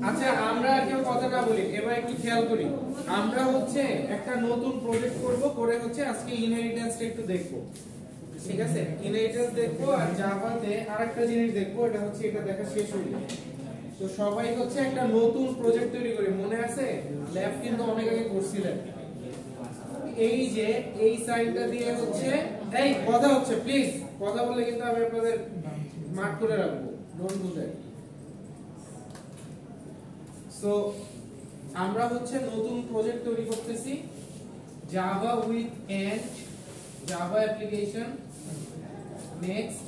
আচ্ছা আমরা কেউ কথা না বলি, এবার একটু খেয়াল করি। আমরা হচ্ছে একটা নতুন প্রজেক্ট করব, করে হচ্ছে আজকে ইনহেরিটেন্সটা একটু দেখব, ঠিক আছে? ইনহেরিটেন্স দেখবো আর জাভাতে আরেকটা জিনিস দেখবো, এটা হচ্ছে এটা দেখা শেষ হইলো। তো সবাই হচ্ছে একটা নতুন প্রজেক্ট তৈরি করি, মনে আছে ল্যাব কিন্তু অনেক আগে করছিলেন। এই যে এই সাইনটা দিয়ে হচ্ছে, এই কথা হচ্ছে, প্লিজ কথা বললে কিন্তু আমি আপনাদের মার্ক করে রাখবো, ডোন্ট ডু দ্যাট। সো আমরা হচ্ছে নতুন প্রজেক্ট তৈরি করতেছি, Java with and Java application. Next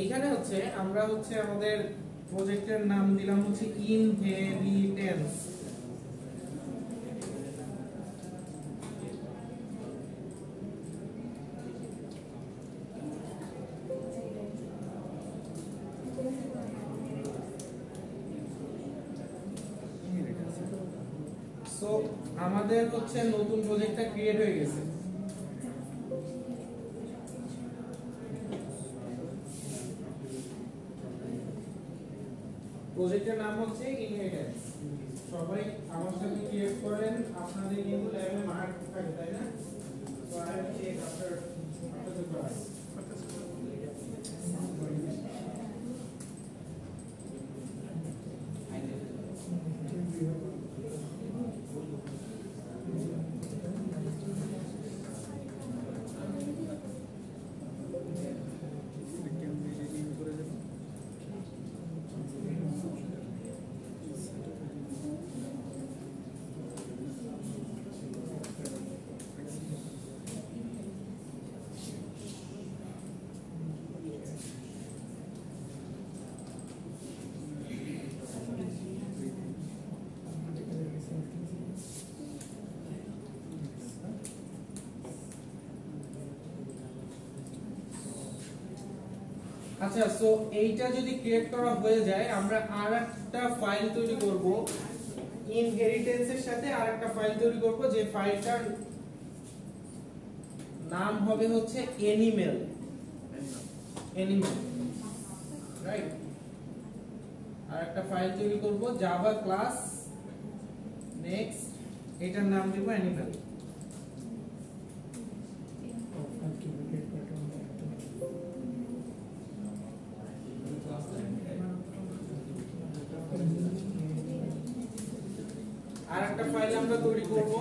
এখানে হচ্ছে আমরা হচ্ছে আমাদের প্রজেক্টের নাম দিলাম হচ্ছে ইনহেরিটেন্স। সো আমাদের হচ্ছে নতুন প্রজেক্টটা ক্রিয়েট হয়ে গেছে। প্রজেক্টের নাম হচ্ছে ইনহেরিটেন্স। সবাই আমার সাথে ক্রিয়েট করেন, আপনাদের কিন্তু ল্যাবে মার্ক থাকে তাই না? So I will check after the class. আচ্ছা, সো এইটা যদি ক্রিয়েট করা হয়ে যায়, আমরা আরেকটা ফাইল তৈরি করব ইনহেরিটেন্সের সাথে, আরেকটা ফাইল তৈরি করব যে ফাইলটার নাম হবে হচ্ছে অ্যানিমেল। রাইট? আরেকটা ফাইল তৈরি করব জাভা ক্লাস। নেক্সট এটার নাম দিব অ্যানিমেল। আরেকটা ফাইল আমরা তৈরি করব,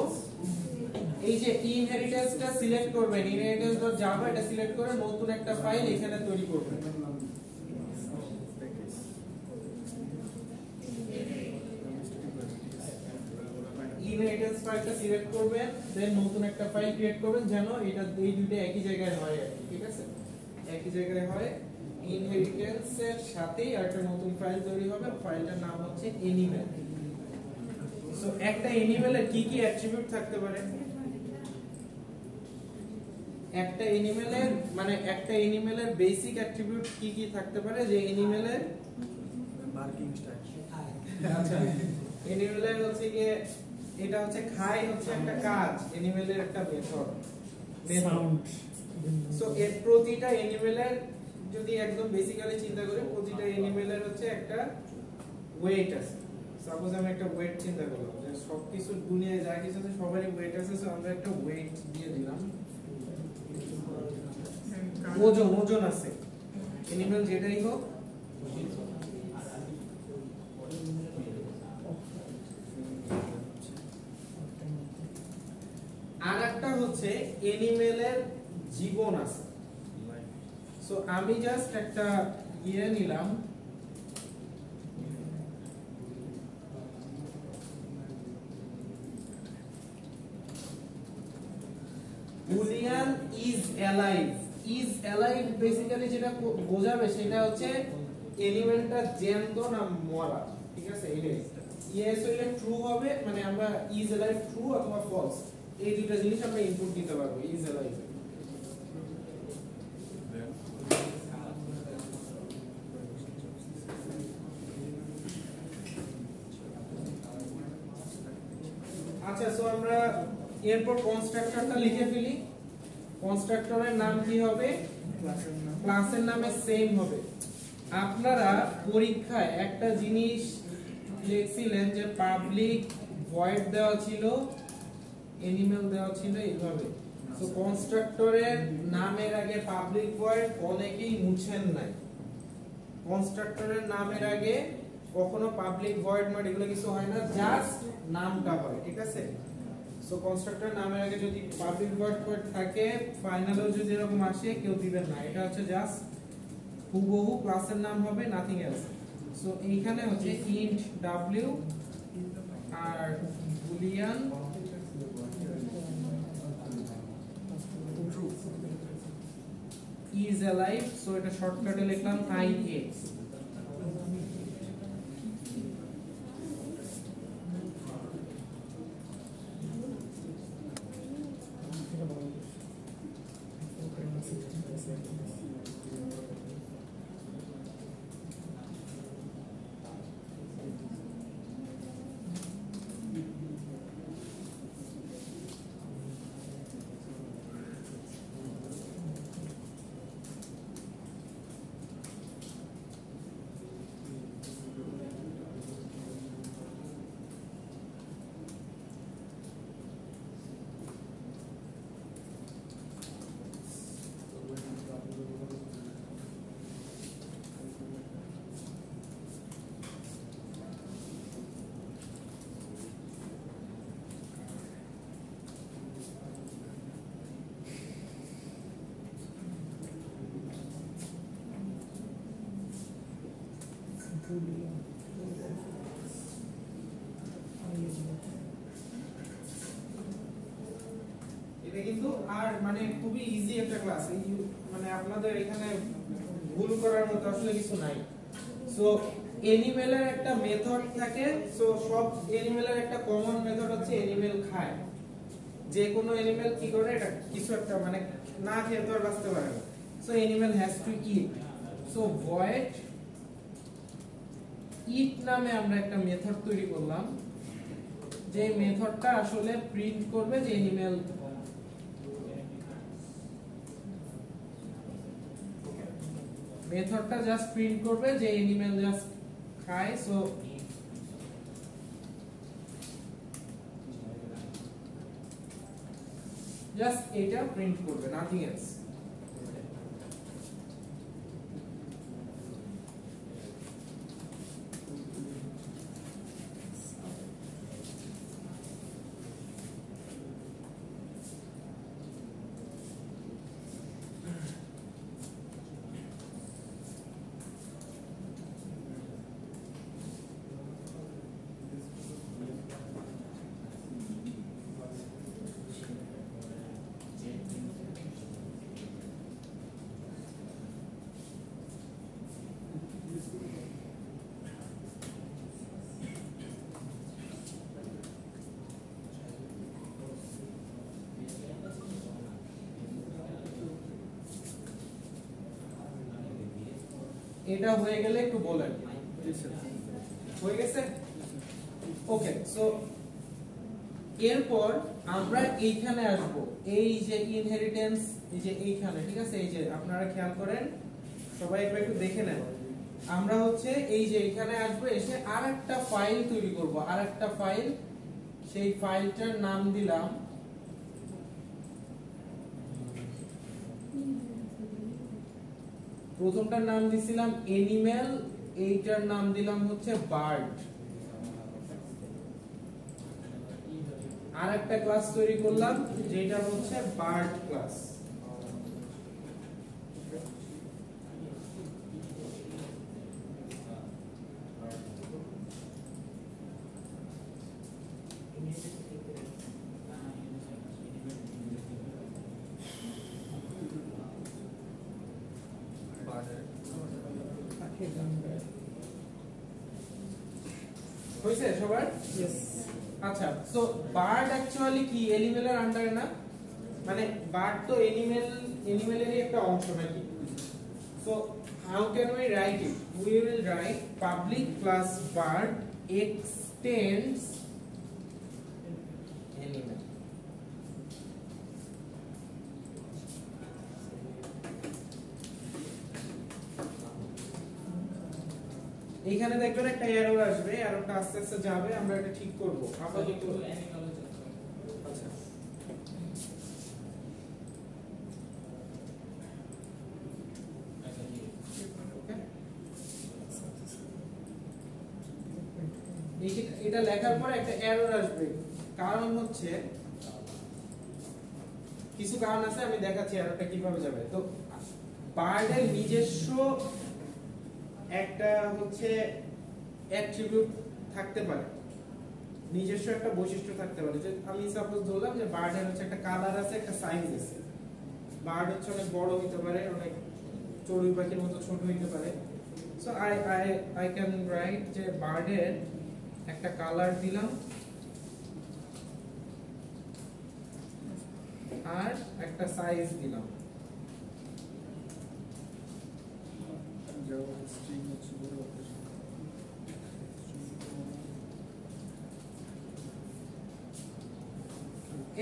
এই যে ইনহেরিটেন্সটা সিলেক্ট করবেন, inheritance.java এটা সিলেক্ট করে নতুন একটা ফাইল এখানে তৈরি করবেন। ইনহেরিটেন্স ফাইলটা সিলেক্ট করবেন, দেন নতুন একটা ফাইল ক্রিয়েট করবেন যেন এটা এই দুটো একই জায়গায় হয়, ঠিক আছে? একই জায়গায় হয়। ইনহেরিটেন্সের সাথেই আরেকটা নতুন ফাইল তৈরি হবে, ফাইলটার নাম হচ্ছে অ্যানিমেল। সো একটা অ্যানিমেলের কি কি অ্যাট্রিবিউট থাকতে পারে? একটা অ্যানিমেলের মানে একটা অ্যানিমেলের বেসিক অ্যাট্রিবিউট কি কি থাকতে পারে? যে অ্যানিমেলের বার্কিং স্টাইল। আচ্ছা, অ্যানিমেলের হচ্ছে কি, এটা হচ্ছে খাই হচ্ছে একটা কাজ, অ্যানিমেলের একটা মেথড। সো এর প্রতিটা অ্যানিমেলের যদি একদম বেসিক্যালি চিন্তা করি, প্রতিটা অ্যানিমেলের হচ্ছে একটা ওয়েট আছে। সাপোজ আমি একটা ওয়েট চিন্তা করলাম যে সবকিছু দুনিয়ায় যা কিছু আছে সবারই ওয়েট আছে, সো আমরা একটা ওয়েট দিয়ে দিলাম। ওজন আছে, অ্যানিমেল যেটাই হোক হচ্ছে অ্যানিমেলের জীবন আছে। সো আমি জাস্ট একটা ইয়ে নিলাম, Boolean is alive. Is alive basically যেটা বোঝাবে সেটা হচ্ছে এলিমেন্টটা জ্যান্ত না মরা, ঠিক আছে? এটাই ইয়েস হইলে ট্রু হবে, মানে আমরা ইজ অ্যালাইভ ট্রু অথবা ফলস এই দুটো জিনিস আমরা ইনপুট দিতে পারবো ইজ অ্যালাইভ। আচ্ছা, সো আমরা এরপর কনস্ট্রাক্টরটা লিখে ফেলি। কনস্ট্রাক্টরের নাম কি হবে? ক্লাসের নামে সেম হবে। আপনারা পরীক্ষায় একটা জিনিস লিখছিলেন যে পাবলিক ভয়েড দেওয়া ছিল, অ্যানিমেল দেওয়া ছিল এইভাবে। সো কনস্ট্রাক্টরের নামের আগে পাবলিক ভয়েড অনেকেই মুছেন নাই। কনস্ট্রাক্টরের নামের আগে কখনো পাবলিক ভয়েড মানে এগুলো কিছু হয় না, জাস্ট নামটা হয়, ঠিক আছে? সো কনস্ট্রাক্টর নামের আগে যদি পাবলিক ভয়েড থাকে, ফাইনালেও যদি এরকম আসে কেউ দিবেন না, এটা হচ্ছে জাস্ট হুবহু ক্লাসের নাম হবে, নাথিং এলস। সো এইখানে হচ্ছে ইন্ট w আর বুলিয়ান is alive, সো এটা শর্টকাটে লিখলাম ia। এটা কিন্তু আর মানে খুবই ইজি একটা ক্লাস, মানে আপনাদের এখানে ভুল করার মতো আসলে কিছু নাই। সো অ্যানিমেলের একটা মেথড থাকে, সো সব অ্যানিমেলের একটা কমন মেথড হচ্ছে অ্যানিমেল খায়। যে কোনো অ্যানিমেল কি করে, এটা কিছু একটা মানে না খেয়ে তো আর বাঁচতে পারে না। So animal has to eat. So void eat নামে আমরা একটা মেথড তৈরি করলাম, যে মেথডটা আসলে প্রিন্ট করবে যে অ্যানিমেল মেথডটা জাস্ট প্রিন্ট করবে যে অ্যানিমেল জাস্ট খায়। সো জাস্ট এটা প্রিন্ট করবে, নাথিং এলস। এটা হয়ে গেলে একটু বলেন। হয়ে গেছে? ওকে, সো এরপর আমরা এইখানে আসব, এই যে ইনহেরিটেন্স, এই যে এইখানে, ঠিক আছে? এই যে আপনারা খেয়াল করেন, সবাই একটু দেখে নেন। আমরা হচ্ছে এই যে এখানে আসবো, এসে আরেকটা ফাইল তৈরি করব, আরেকটা ফাইল। সেই ফাইলটার নাম দিলাম প্রথমটার নাম দিছিলাম অ্যানিমেল, এইটার নাম দিলাম হচ্ছে বার্ড। আর একটা ক্লাস তৈরি করলাম যেটা হচ্ছে বার্ড ক্লাস। হইছে সবার? Yes. আচ্ছা, সো বার্ড অ্যাকচুয়ালি কি এনিমেলের আন্ডারে না? মানে বার্ড তো এনিমেলেরই একটা অংশ নাকি? So how can we write it? We will write public class bird extends animal. এইখানে দেখবেন একটা এরর আসবে, এররটা আস্তে আস্তে যাবে, আমরা এটা ঠিক করব। আপাতত আচ্ছা, এটা লেখার পর একটা এরর আসবে, কারণ হচ্ছে কিছু কারণ আছে, আমি দেখাচ্ছি এররটা কিভাবে যাবে। তো বার্ডের নিজস্ব একটা হচ্ছে অ্যাট্রিবিউট থাকতে পারে, নিজস্ব একটা বৈশিষ্ট্য থাকতে পারে। যে আমি সাপোজ ধরলাম যে বার্ডের হচ্ছে একটা কালার আছে, একটা সাইজ আছে। বার্ড হচ্ছে অনেক বড় হতে পারে, অনেক চড়ুই পাখির মতো ছোট হতে পারে। সো আই ক্যান রাইট যে বার্ডের একটা কালার দিলাম আর একটা সাইজ দিলাম।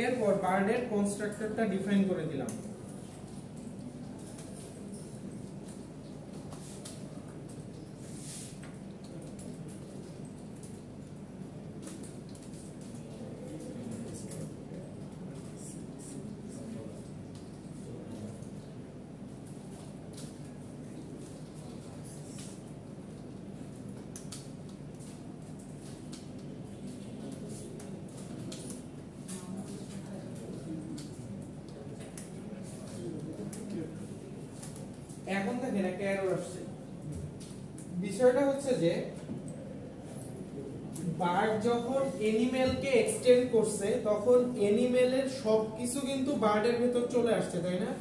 এরপর বার্ডের কনস্ট্রাক্টরটা ডিফাইন করে দিলাম। এখন দেখেন একটা এরর আসছে। বিষয়টা হচ্ছে যে বার্ড যখন এনিমেলকে এক্সটেন্ড করছে তখন এনিমেলের সবকিছু কিন্তু বার্ডের ভেতর চলে আসছে, তাই না?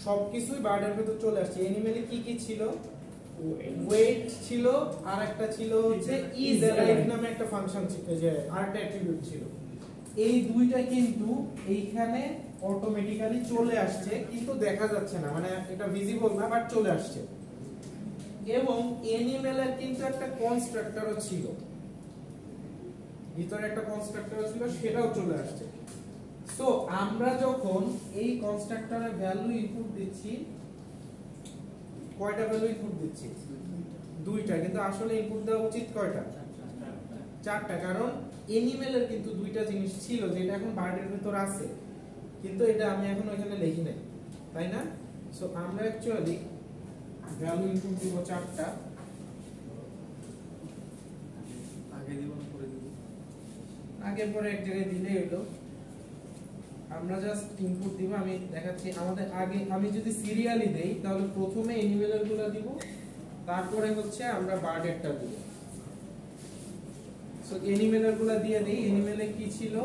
সবকিছুই বার্ডের ভেতর চলে আসছে। এনিমেলে কি কি ছিল? ওয়েট ছিল, আর একটা ছিল হচ্ছে ইজ অ্যালাইভ নামে একটা ফাংশন ছিল, যে আরেকটা অ্যাট্রিবিউট ছিল। এই দুইটা কিন্তু এইখানে অটোমেটিক্যালি চলে আসছে, কিন্তু দেখা যাচ্ছে না, মানে এটা ভিজিবল না, বাট চলে আসছে। এবং এনিমেলের কিন্তু একটা কনস্ট্রাক্টরও ছিল, ভিতরে একটা কনস্ট্রাক্টর ছিল, সেটাও চলে আসছে। সো আমরা যখন এই কনস্ট্রাক্টরের ভ্যালু ইনপুট দিচ্ছি, কয়টা ভ্যালু ইনপুট দিচ্ছি? দুইটা, কিন্তু আসলে ইনপুট দেওয়া উচিত কয়টা? চারটা, কারণ এনিমেলের কিন্তু দুইটা জিনিস ছিল যেটা এখন বার্ডের ভিতর আছে, কিন্তু এটা আমি এখন ওইখানে লিখি নাই, তাই না? সো আমরা অ্যাকচুয়ালি ভ্যালু ইনপুট দিব চারটা। আগে দিব না পরে দিব? আগে পরে এক জায়গায় দিলে হলো। আমরা জাস্ট ইনপুট দিব, আমি দেখাচ্ছি। আমাদের আগে আমি যদি সিরিয়ালি দেই তাহলে প্রথমে এনিমেলের গুলো দিব, তারপরে হচ্ছে আমরা বার্ডেরটা দিব। সো এনিমেলের গুলো দিয়ে দেই। এনিমেলে কি ছিল?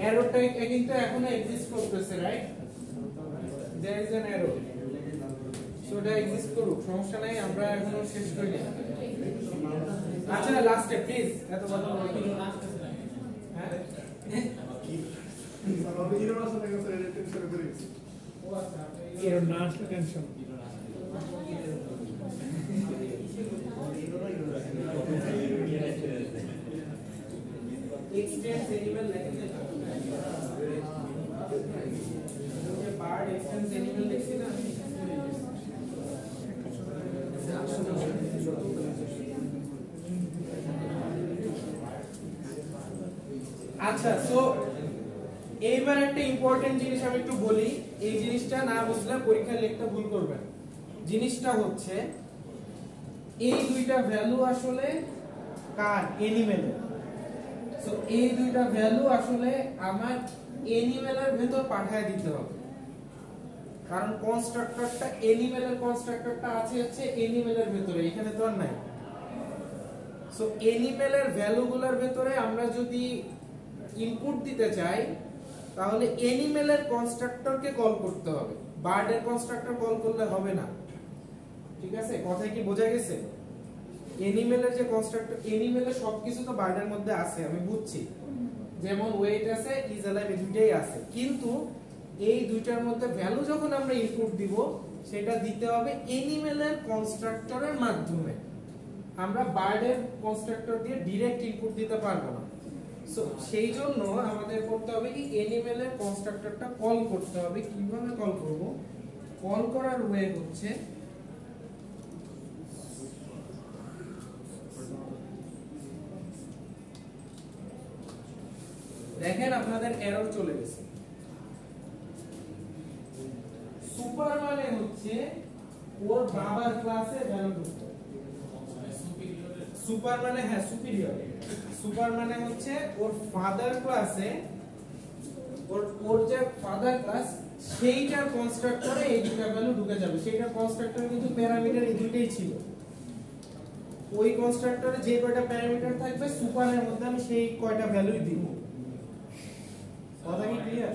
এররটা কিন্তু এখনো এক্সিস্ট করতেছে, right? there is an error, so এটা এক্সিস্ট করুক, সমস্যা নাই, আমরা এখনো শেষ করি না। আচ্ছা, লাস্টে প্লিজ এত কথা বলবেন। হ্যাঁ, এর না আসলে টেনশন এক্সটেন্স এনিমেল লেখেন যে বার্ড এক্সটেন্স এনিমেল লিখছি না আচ্ছা সো এইবার একটা ইম্পর্টেন্ট জিনিস আমি একটু বলি এই জিনিসটা না বুঝলে পরীক্ষায় লিখতে ভুল করবেন জিনিসটা হচ্ছে এই দুইটা ভ্যালু আসলে কার এনিমেলের সো এই দুইটা ভ্যালু আসলে আমার এনিমেলের ভেতর পাঠিয়ে দিতে হবে কারণ কনস্ট্রাক্টরটা এনিমেলের কনস্ট্রাক্টরটা আছে হচ্ছে এনিমেলের ভেতরে এখানে তো আর নাই সো এনিমেলের ভ্যালুগুলোর ভেতরে আমরা যদি ইনপুট দিতে চাই তাহলে এনিমেলের কনস্ট্রাক্টরকে কল করতে হবে বার্ডের কনস্ট্রাক্টর কল করলে হবে না ঠিক আছে কথা কি বোঝা গেছে এনিমেলের যে কনস্ট্রাক্টর এনিমেলের সবকিছু তো বার্ডের মধ্যে আছে আমি বুঝছি যেমন ওয়েট আছে ইজ অ্যালাইভ দুইটাই আছে কিন্তু এই দুইটার মধ্যে ভ্যালু যখন আমরা ইনপুট দিব সেটা দিতে হবে এনিমেলের কনস্ট্রাক্টরের মাধ্যমে আমরা বার্ডের কনস্ট্রাক্টর দিয়ে ডাইরেক্ট ইনপুট দিতে পারবো না সো সেই জন্য আমাদের করতে হবে কি এনিমেলের কনস্ট্রাক্টরটা কল করতে হবে কিভাবে কল করব কল করার ওয়ে হচ্ছে দেখেন আপনাদের এরর চলে গেছে সুপার মানে হচ্ছে ওর বাবার ক্লাসে ভ্যালু ঢুকবে সুপার মানে হ্যাঁ সুপিরিয়র সুপার মানে হচ্ছে ওর ফাদার ক্লাসে ওর যে ফাদার ক্লাস সেইটার কনস্ট্রাক্টরে এই দুটো ভ্যালু ঢুকে যাবে সেইটার কনস্ট্রাক্টরে কিন্তু প্যারামিটার এই দুটোই ছিল ওই কনস্ট্রাক্টরে যে কয়টা প্যারামিটার থাকবে সুপারের মধ্যে আমি সেই কয়টা ভ্যালুই দিব কথা কি ক্লিয়ার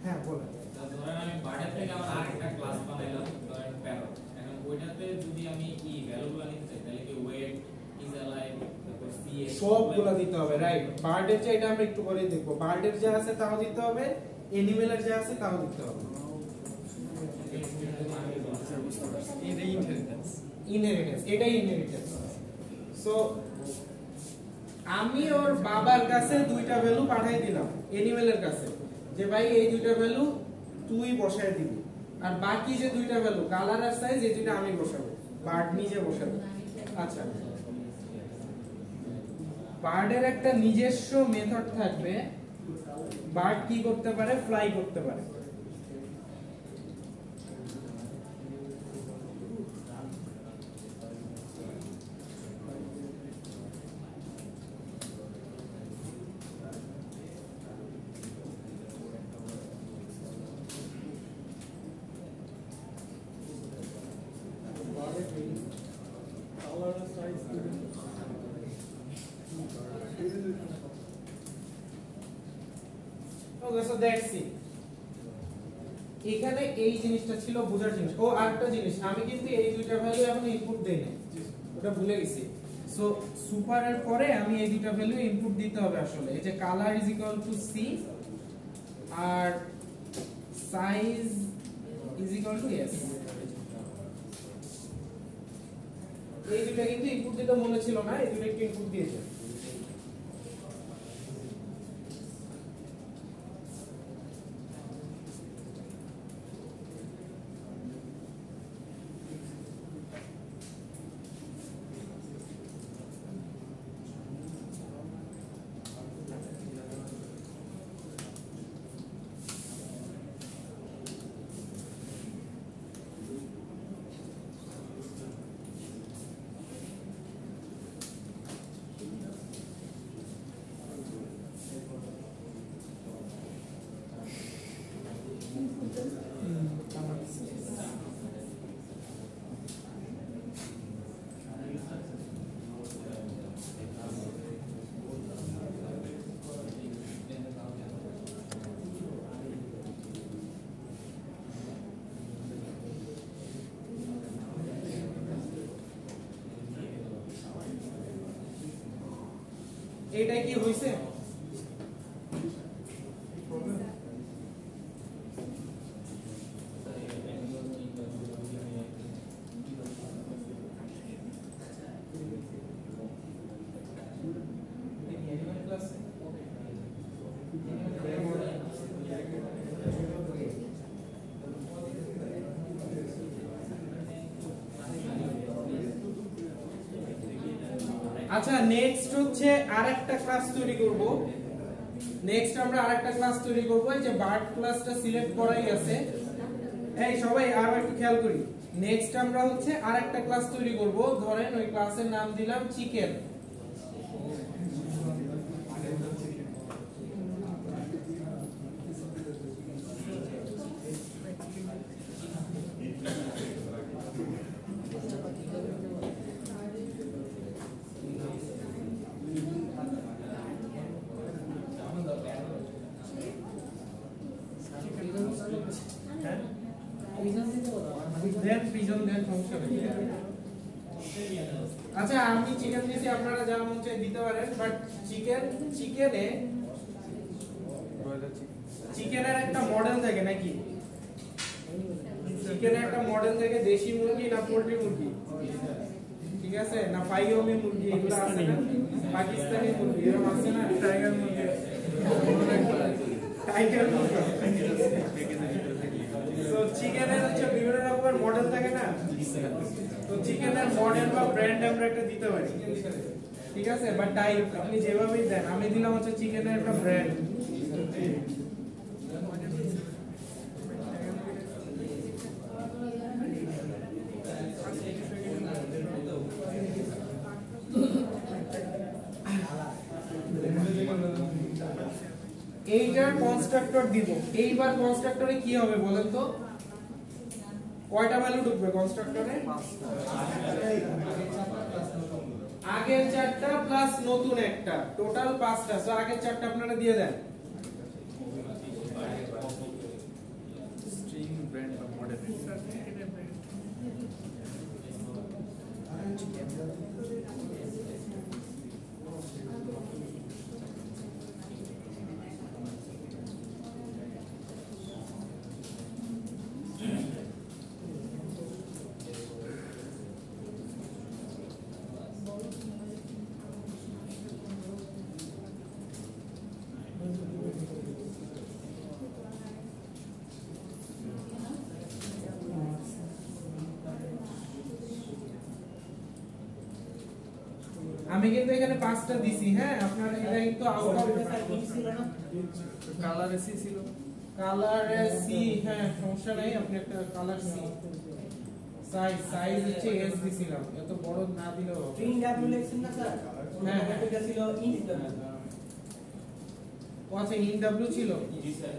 হ্যাঁ বলেন ধরেন আমি বার্ডের থেকে আমার আরেকটা ক্লাস বানাইলাম ধরেন প্যারট এখন ওইটাতে যদি আমি এই ভ্যালুগুলো নিতে চাই তাহলে কি ওয়েট ইজ অ্যালাইভ তারপর সি সবগুলা দিতে হবে রাইট বার্ডের যে এটা আমরা একটু পরে দেখব বার্ডের যা আছে তাও দিতে হবে এনিমেলের যা আছে তাও দিতে হবে ইনহেরিটেন্স এটাই ইনহেরিটেন্স সো আমি ওর বাবার কাছে দুইটা ভ্যালু পাঠিয়ে দিলাম এনিমেলের কাছে যে ভাই এই দুইটা ভ্যালু তুই বসায় দিবি আর বাকি যে দুইটা ভ্যালু কালার আর সাইজ এই দুইটা আমি বসাবো বার্ড নিজে বসাবে আচ্ছা বার্ডের একটা নিজস্ব মেথড থাকবে বার্ড কি করতে পারে ফ্লাই করতে পারে Okay, so that's it. এখানে এই জিনিসটা ছিল বোঝার জিনিস ও আরেকটা জিনিস আমি কিন্তু এই দুইটা ভ্যালু এখন ইনপুট দেই না ওটা ভুলে গেছি সো সুপারের পরে আমি এই দুইটা ভ্যালু ইনপুট দিতে হবে আসলে এই যে colour is equal to C আর size is equal to S এই দুইটা কিন্তু ইনপুট দিতে মনে ছিল না এই দুইটা একটু ইনপুট দিয়েছে এটা কি হইছে আচ্ছা নেক্সট হচ্ছে আরেকটা ক্লাস তৈরি করব। নেক্সট আমরা আরেকটা ক্লাস তৈরি করব। এই যে বার্ড ক্লাসটা সিলেক্ট করাই আছে। এই সবাই আর একটু খেয়াল করি। নেক্সট আমরা হচ্ছে আরেকটা ক্লাস তৈরি করব। ধরেন ওই ক্লাসের নাম দিলাম চিকেন। আচ্ছা আমি চিকেন দিয়েছি, আপনারা যা মন চায় দিতে পারেন, বাট চিকেনের একটা মডেল থাকে নাকি? চিকেনের একটা মডেল থাকে, দেশি মুরগি না পোল্ট্রি মুরগি, ঠিক আছে, না ফাইওমি মুরগি, এগুলো আছে না, পাকিস্তানি মুরগি এরকম আছে না, টাইগার মুরগি, তো চিকেনের হচ্ছে বিভিন্ন রকমের মডেল থাকে না, তো চিকেনের মডেল বা ব্র্যান্ড আমরা একটা দিতে পারি, ঠিক আছে, বা টাইপ আপনি যেভাবেই দেন, আমি দিলাম হচ্ছে চিকেনের একটা ব্র্যান্ড। এইটার কনস্ট্রাক্টর দিব। এইবার কনস্ট্রাক্টরে কি হবে বলেন তো? কয়টা ভ্যালু ঢুকবে কনস্ট্রাক্টরে? আগের চারটা প্লাস নতুন একটা, টোটাল 5টা। সো আগের চারটা আপনারা দিয়ে দেন। স্ট্রিং ব্র্যান্ড বা মডেল আমি কিন্তু এখানে 5টা দিছি, হ্যাঁ, আপনারা এটা কিন্তু আউট অফ ছিল না, কালার এসি ছিল, কালার সি, হ্যাঁ সমস্যা নাই, আপনি একটা কালার সি, সাইজ হচ্ছে এস দিছিলাম, এত বড় না দিলেও হবে। ইন ডাব্লিউ লেখছেন না স্যার? হ্যাঁ এটা ছিল ইন ডাব্লিউ। ও আচ্ছা ইন ডাব্লিউ ছিল, জি স্যার।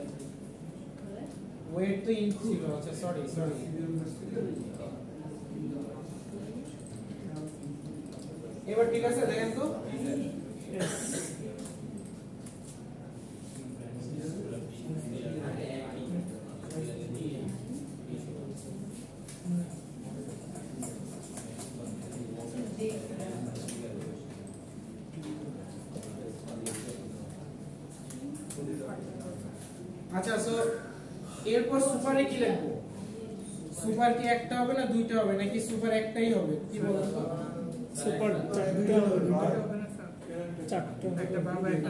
ওয়েট তো ইন ছিল, আচ্ছা সরি। এবার ঠিক আছে, দেখেন তো আচ্ছা। সো এরপর সুপারে কি লিখবো? সুপার কি একটা হবে না দুইটা হবে, নাকি সুপার একটাই হবে, কি বলেন তো? সুপার চারটা একটা বাবা একটা।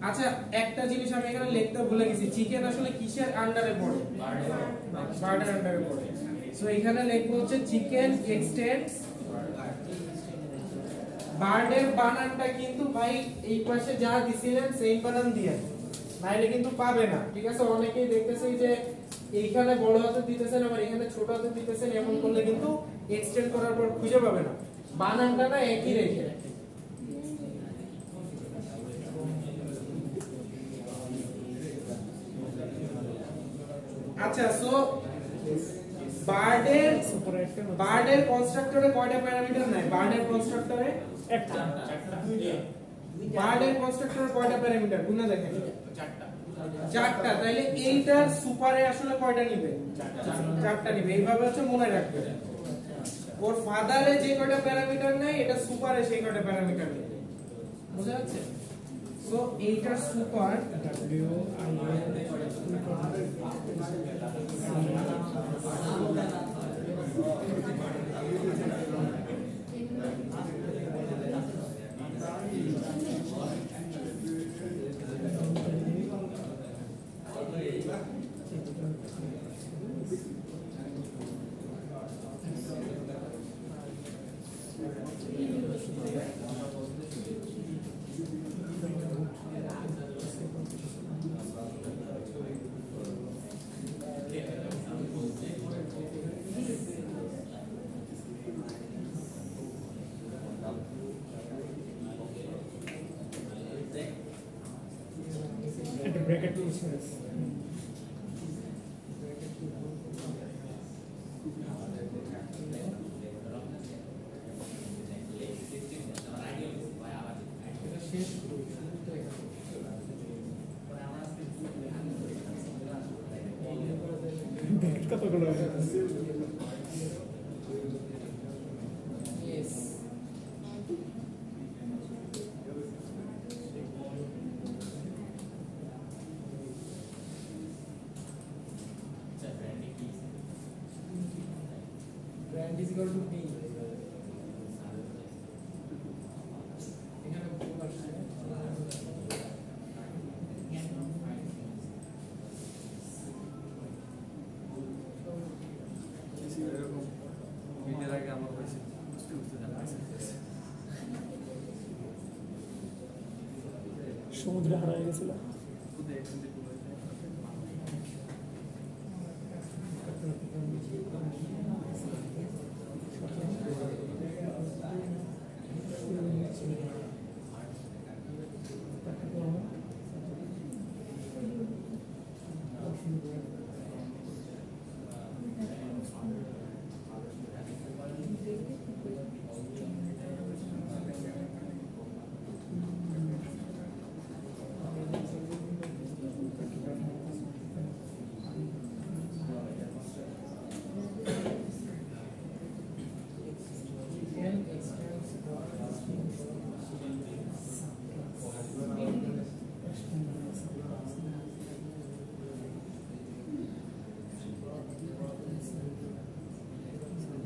আচ্ছা একটা জিনিস আমি এখানে লিখতে ভুলে গেছি, চিকেন আসলে কিসের আন্ডারে পড়ে? বার্ডের আন্ডারে পড়ে। সো এখানে লিখবো হচ্ছে চিকেন এক্সটেন্ডস বার্ডের বানানটা কিন্তু ভাই এই পাশে যা দিছিলেন সেই বানান দিয়ে, নাইলে কিন্তু পাবে না, ঠিক আছে। অনেকেই দেখতেছি যে এইখানে বড় হাতে দিতেছেন আবার এখানে ছোট হাতে দিতেছেন, এমন করলে কিন্তু এক্সটেন্ড করার পর খুঁজে পাবে না, বানানটা না একই রেখে। আচ্ছা সো বার্ডের কনস্ট্রাক্টরে কয়টা প্যারামিটার নাই? বার্ডের কনস্ট্রাক্টরে একটা বার্ডের কনস্ট্রাক্টরে কয়টা প্যারামিটার গুণা দেখেন? চারটা। তাইলে এইটার সুপারে আসলে কয়টা নিবে? চারটা নিবে। এইভাবে হচ্ছে মনে রাখবে। ওর ফাদারে যে কয়টা প্যারামিটার নাই, এটা সুপারে সেই কয়টা প্যারামিটার নেই, বুঝা যাচ্ছে? সো এইটার সুপার কতগুলো brand is equal to B এখানে ভুল আসছে এরকম মিটার আগে আমার হয়েছে বুঝতে বুঝতে জানতেছে সমুদ্রে হারিয়ে গেছিল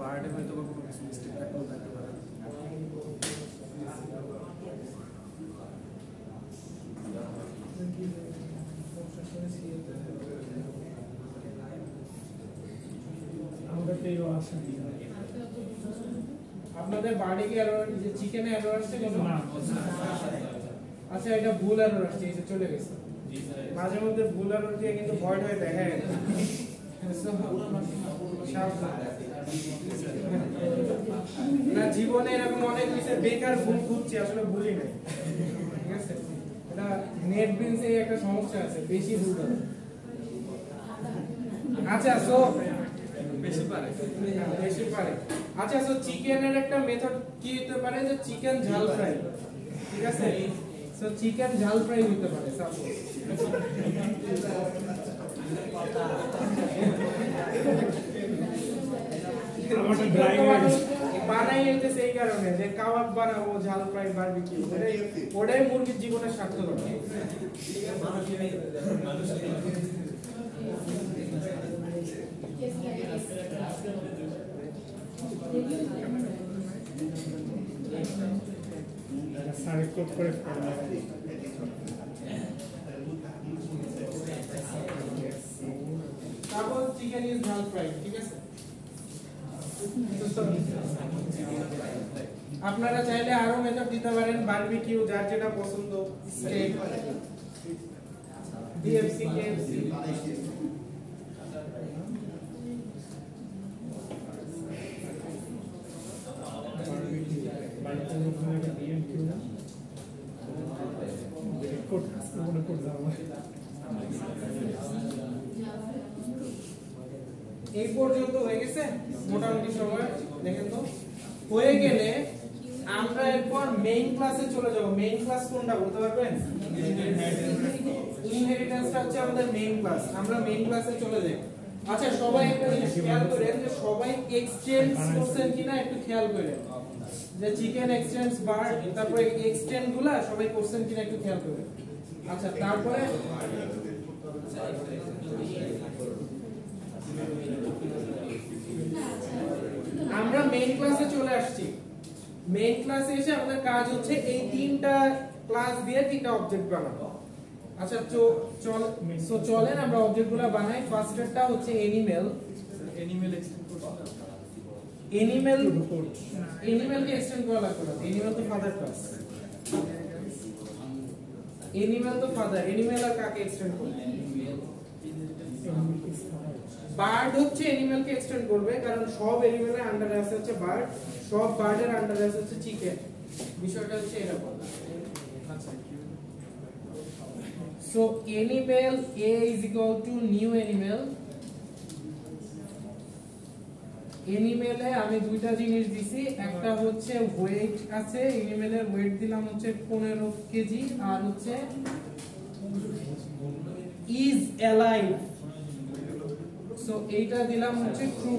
বার্ডে হয়তো বা কোনো কিছু মিস্টেক থাকলেও থাকতে পারে আমাদের পেয়েও আসে আপনাদের বাড়ি কি এরর যে চিকেনে এরর আসছে কেন না আচ্ছা এটা ভুল এরর আসছে এই যে চলে গেছে মাঝে মধ্যে ভুল এরর দিয়ে কিন্তু ভয়েড হয়ে দেখায় না জীবনে এরকম অনেক কিছু বেকার ভুল খুঁজছি আসলে ভুলই নাই ঠিক আছে এটা নেট বিনসে একটা সমস্যা আছে বেশি ভুল করে আচ্ছা সো বেশি পারে বেশি পারে আচ্ছা সো চিকেনের একটা মেথড কি হতে পারে যে চিকেন ঝাল ফ্রাই ঠিক আছে সো চিকেন ঝাল ফ্রাই হতে পারে সাপোজ আমারটা ড্রাই হয়ে গেছে বানাই হইতেছে এই কারণে যে কাবাব বানাবো ঝাল ফ্রাই বারবিকিউ ওটাই মুরগির জীবনের সার্থকতা সাড়ে কোট করে তারপর চিকেন ইজ ঝাল ফ্রাই ঠিক আছে আপনারা চাইলে আরো মেথড দিতে পারেন বারবিকিউ যার যেটা পছন্দ স্টেক ডিএফসি কেএফসি কোট মনে কোট যাওয়া এই পর্যন্ত হয়ে গেছে মোটামুটি সময় দেখেন তো হয়ে গেলে আমরা এরপর মেইন ক্লাসে চলে যাব মেইন ক্লাস কোনটা বলতে পারবেন ইনহেরিটেন্সটা হচ্ছে আমাদের মেইন ক্লাস আমরা মেইন ক্লাসে চলে যাই আচ্ছা সবাই একটা জিনিস খেয়াল করেন যে সবাই এক্সচেঞ্জ করছেন কিনা একটু খেয়াল করেন যে চিকেন এক্সচেঞ্জ বার তারপরে এক্সটেন্ড গুলা সবাই করছেন কিনা একটু খেয়াল করেন আচ্ছা তারপরে আমরা মেইন ক্লাসে চলে আসছি মেইন ক্লাসে এসে আমাদের কাজ হচ্ছে এই তিনটা ক্লাস দিয়ে তিনটা অবজেক্ট বানাবো আচ্ছা চলেন আমরা অবজেক্টগুলো বানাই ফার্স্ট এরটা হচ্ছে অ্যানিমাল অ্যানিমেল এক্সটেন্ড করতে অ্যানিমালকে এক্সটেন্ড করা লাগবে না অ্যানিমাল তো ফাদার ক্লাস অ্যানিমাল তো ফাদার অ্যানিমাল আর কাকে এক্সটেন্ড করবে বার্ড হচ্ছে অ্যানিমালকে এক্সটেন্ড করবে কারণ সব অ্যানিমালের আন্ডারে আছে হচ্ছে বার্ড সব বার্ডের আন্ডারে আছে হচ্ছে চিকেন বিষয়টা হচ্ছে এরকম আচ্ছা So animal A is equal to new animal. এনিমেলে আমি দুইটা জিনিস দিছি, একটা হচ্ছে ওয়েট আছে, এনিমেলের ওয়েট দিলাম হচ্ছে 15 কেজি, আর হচ্ছে ইজ অ্যালাইভ, সো এইটা দিলাম হচ্ছে ট্রু।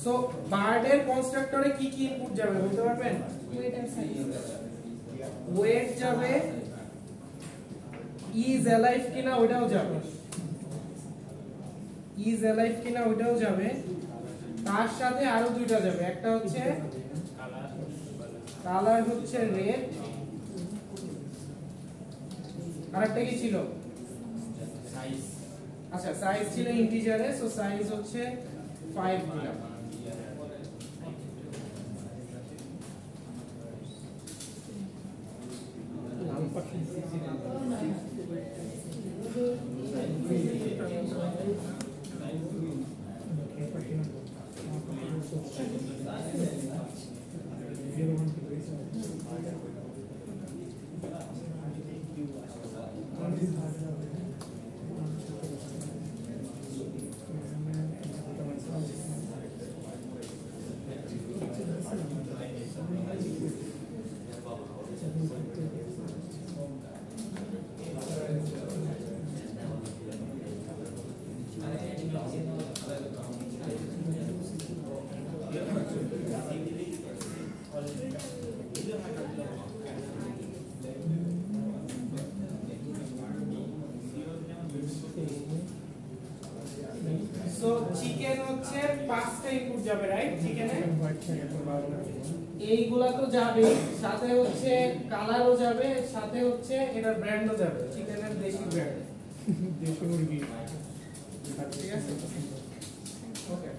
সো বার্ডের কনস্ট্রাক্টরে কি কি ইনপুট যাবে বলতে পারবেন? ওয়েট যাবে, ইজ অ্যালাইভ কিনা ওটাও যাবে, ইজ অ্যালাইভ কিনা ওটাও যাবে, তার সাথে আরো দুইটা যাবে, একটা হচ্ছে কালার হচ্ছে রেড, আরেকটা কি ছিল? সাইজ। আচ্ছা সাইজ ছিল ইন্টিজারে, সো সাইজ হচ্ছে 5 দিলাম। সো চিকেন হচ্ছে 5টা ইনপুট যাবে, রাইট? চিকেনে এইগুলা তো যাবে, সাথে হচ্ছে কালারও যাবে, সাথে হচ্ছে এটার ব্র্যান্ডও যাবে, চিকেনের দেশি ব্র্যান্ড, দেশি মুরগি। ঠিক আছে? ওকে,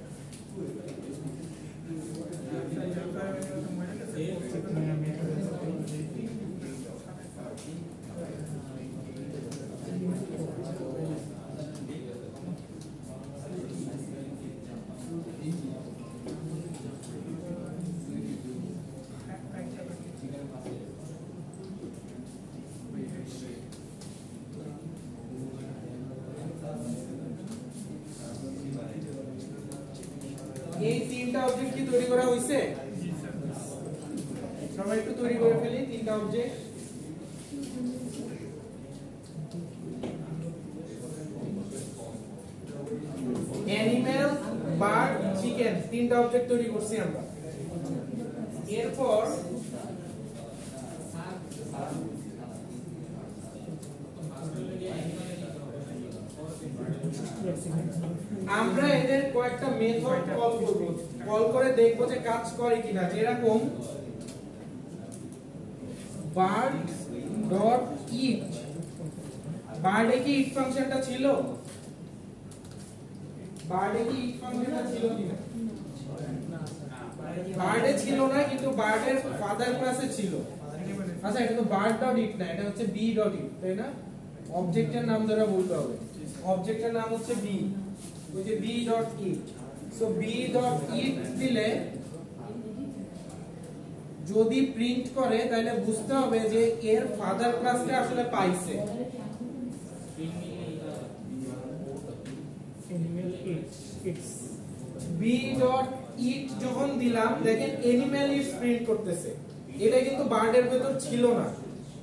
এই তিনটা অবজেক্ট কি তৈরি করা হয়েছে? সবাই একটু তৈরি করে ফেলি তিনটা অবজেক্ট। অ্যানিমেল, বার্ড, চিকেন, তিনটা অবজেক্ট তৈরি করছি আমরা। এরপর আমরা এদের কয়েকটা মেথড কল করব, কল করে দেখব যে কাজ করে কিনা। যেরকম বার্ড ডট ইট, বার্ডে কি ইট ফাংশনটা ছিল? বার্ডে কি ইট ফাংশনটা ছিল কিনা? বার্ডে ছিল না, কিন্তু বার্ডের ফাদার ক্লাসে ছিল। আচ্ছা এটা তো বার্ড ডট ইট না, এটা হচ্ছে বি ডট ইট, তাই না? অবজেক্টের নাম ধরে বলতে হবে, অবজেক্টের নাম হচ্ছে বি, ওই যে বি ডট ইট। সো বি ডট ইট দিলে যদি প্রিন্ট করে তাহলে বুঝতে হবে যে এর ফাদার ক্লাসটা আসলে পাইছে। অ্যানিমেল ইটস বি ডট ইট যখন দিলাম, দেখেন অ্যানিমেল ইটস প্রিন্ট করতেছে। এটা কিন্তু বার্ডের ভেতর ছিল না,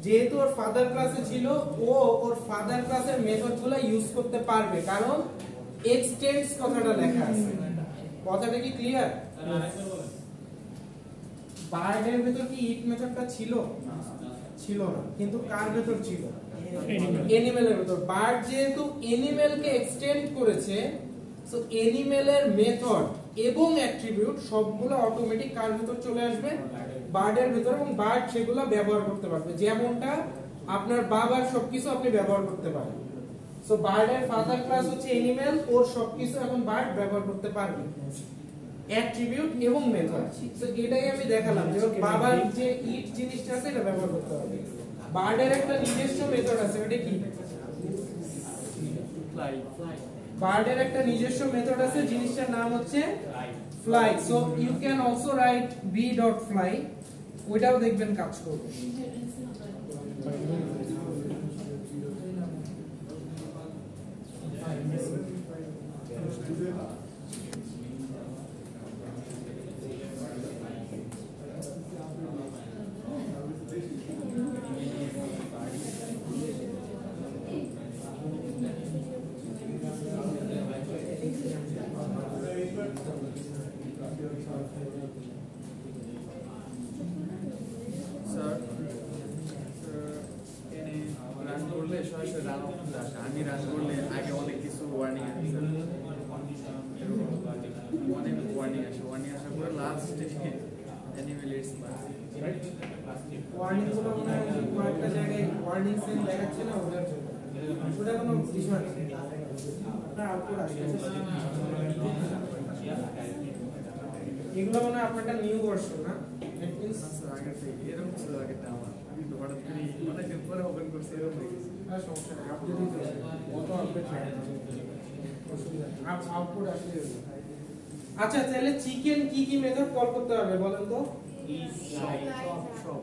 যেহেতু ওর ফাদার ক্লাসে ছিল, ও ওর ফাদার ক্লাসের মেথডগুলো ইউজ করতে পারবে, কারণ এক্সটেন্ডস কথাটা লেখা আছে। কথাটা কি ক্লিয়ার? বার্ডের ভেতর কি ইট মেথডটা ছিল? ছিল না, কিন্তু কার ভেতর ছিল? অ্যানিমেলের ভেতর। বার্ড যেহেতু অ্যানিমেলকে এক্সটেন্ড করেছে, সো অ্যানিমেলের মেথড এবং অ্যাট্রিবিউট সবগুলো অটোমেটিক কার ভেতর চলে আসবে? বার্ডের ভেতর, এবং বার্ড সেগুলো ব্যবহার করতে পারবে। যেমনটা আপনার বাবার সবকিছু আপনি ব্যবহার করতে পারেন। সো বার্ডের ফাদার ক্লাস হচ্ছে অ্যানিমেল, ওর সবকিছু এখন বার্ড ব্যবহার করতে পারবে, অ্যাট্রিবিউট এবং মেথড। সো এটাই আমি দেখালাম যে ওর বাবার যে ইট জিনিসটা আছে এটা ব্যবহার করতে হবে। বার্ডের একটা নিজস্ব মেথড আছে, ওটা কি? ফ্লাই বার্ডের একটা নিজস্ব মেথড আছে, জিনিসটার নাম হচ্ছে fly. So you can also write b.fly, ওইটাও দেখবেন কাজ করবে। স্যার এনে রান করলে সরাসরি রান অপশন আসে, আমি রান করলে আগে অনেক কিছু ওয়ার্নিং আসে, অনেক ওয়ার্নিং আসে, ওয়ার্নিং আসার পরে লাস্টে অ্যানিমেল ইটস রাইট। ওয়ার্নিং গুলো মনে হয় কয়েকটা জায়গায় ওয়ার্নিং সেল দেখাচ্ছে না, ওটার জন্য ওটা কোনো বিষয় না। আপনার আউটপুট আসছে, এগুলো মনে হয় আপনারটা নিউ ভার্সন না? It means আগে থেকে এরকম ছিল আগেটা আমার, কিন্তু হঠাৎ করে অনেকদিন পরে ওপেন করছি এরকম দেখেছি। আর সমস্যা নেই, আপডেট দিতে হবে, অত আপডেট হয় না, অসুবিধা নেই, আউটপুট আসলে হবে। আচ্ছা, তাহলে চিকেন কি কি মেথড কল করতে হবে বলেন তো? সব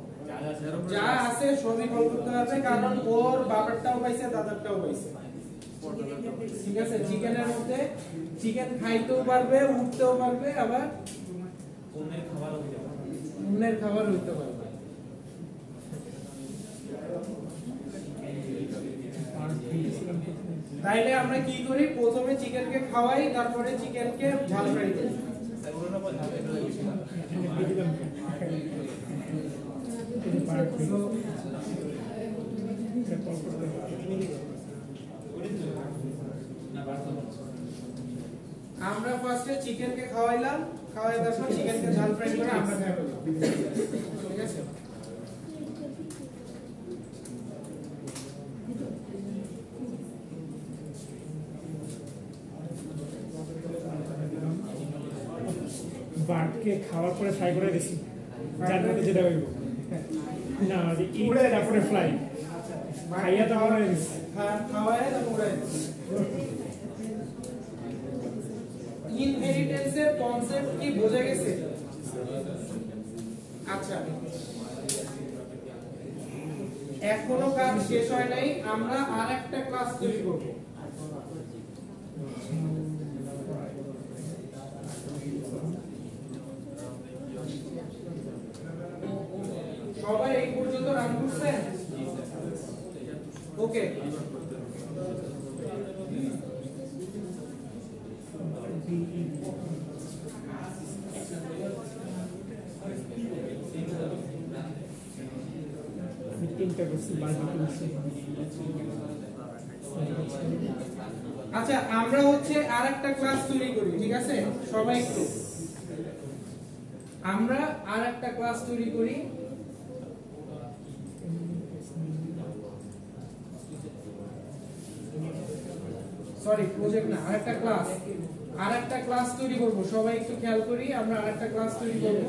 যা আছে সবই কল করতে হবে, কারণ ওর বাবারটাও পাইছে দাদারটাও পাইছে। ঠিক আছে, চিকেনের মধ্যে চিকেন খাইতেও পারবে, উঠতেও পারবে, আবার অন্যের খাবার হইতে পারবে। তাইলে আমরা কি করি, প্রথমে চিকেনকে খাওয়াই, তারপরে চিকেনকে ঝাল ফ্রাই করি। আমরা ফার্স্টে চিকেনকে খাওয়াইলাম, খাওয়াই তারপর চিকেনকে ঝাল ফ্রাই করে আমরা খাই ফেললাম। ঠিক আছে, বার্ডকে খাওয়ার পরে ফ্রাই করে দিছি, যার মধ্যে যেটা হইব না উড়ে তারপরে ফ্লাই খাইয়া তারপরে দিছি। খাওয়াই তারপর উড়াই দিছি। ইনহেরিটেন্সের কনসেপ্ট কি বোঝা গেছে? আচ্ছা, এখনো কাজ শেষ হয় নাই, আমরা আরেকটা ক্লাস তৈরি করব। সবাই এই পর্যন্ত রান করছেন? ওকে, তিনটা করছি বার্বিকিউ। আচ্ছা আমরা হচ্ছে আরেকটা ক্লাস তৈরি করি, ঠিক আছে সবাই একটু, আমরা আরেকটা ক্লাস তৈরি করি। সরি, প্রজেক্ট না, আরেকটা ক্লাস তৈরি করব। সবাই একটু খেয়াল করি, আমরা আরেকটা ক্লাস তৈরি করব।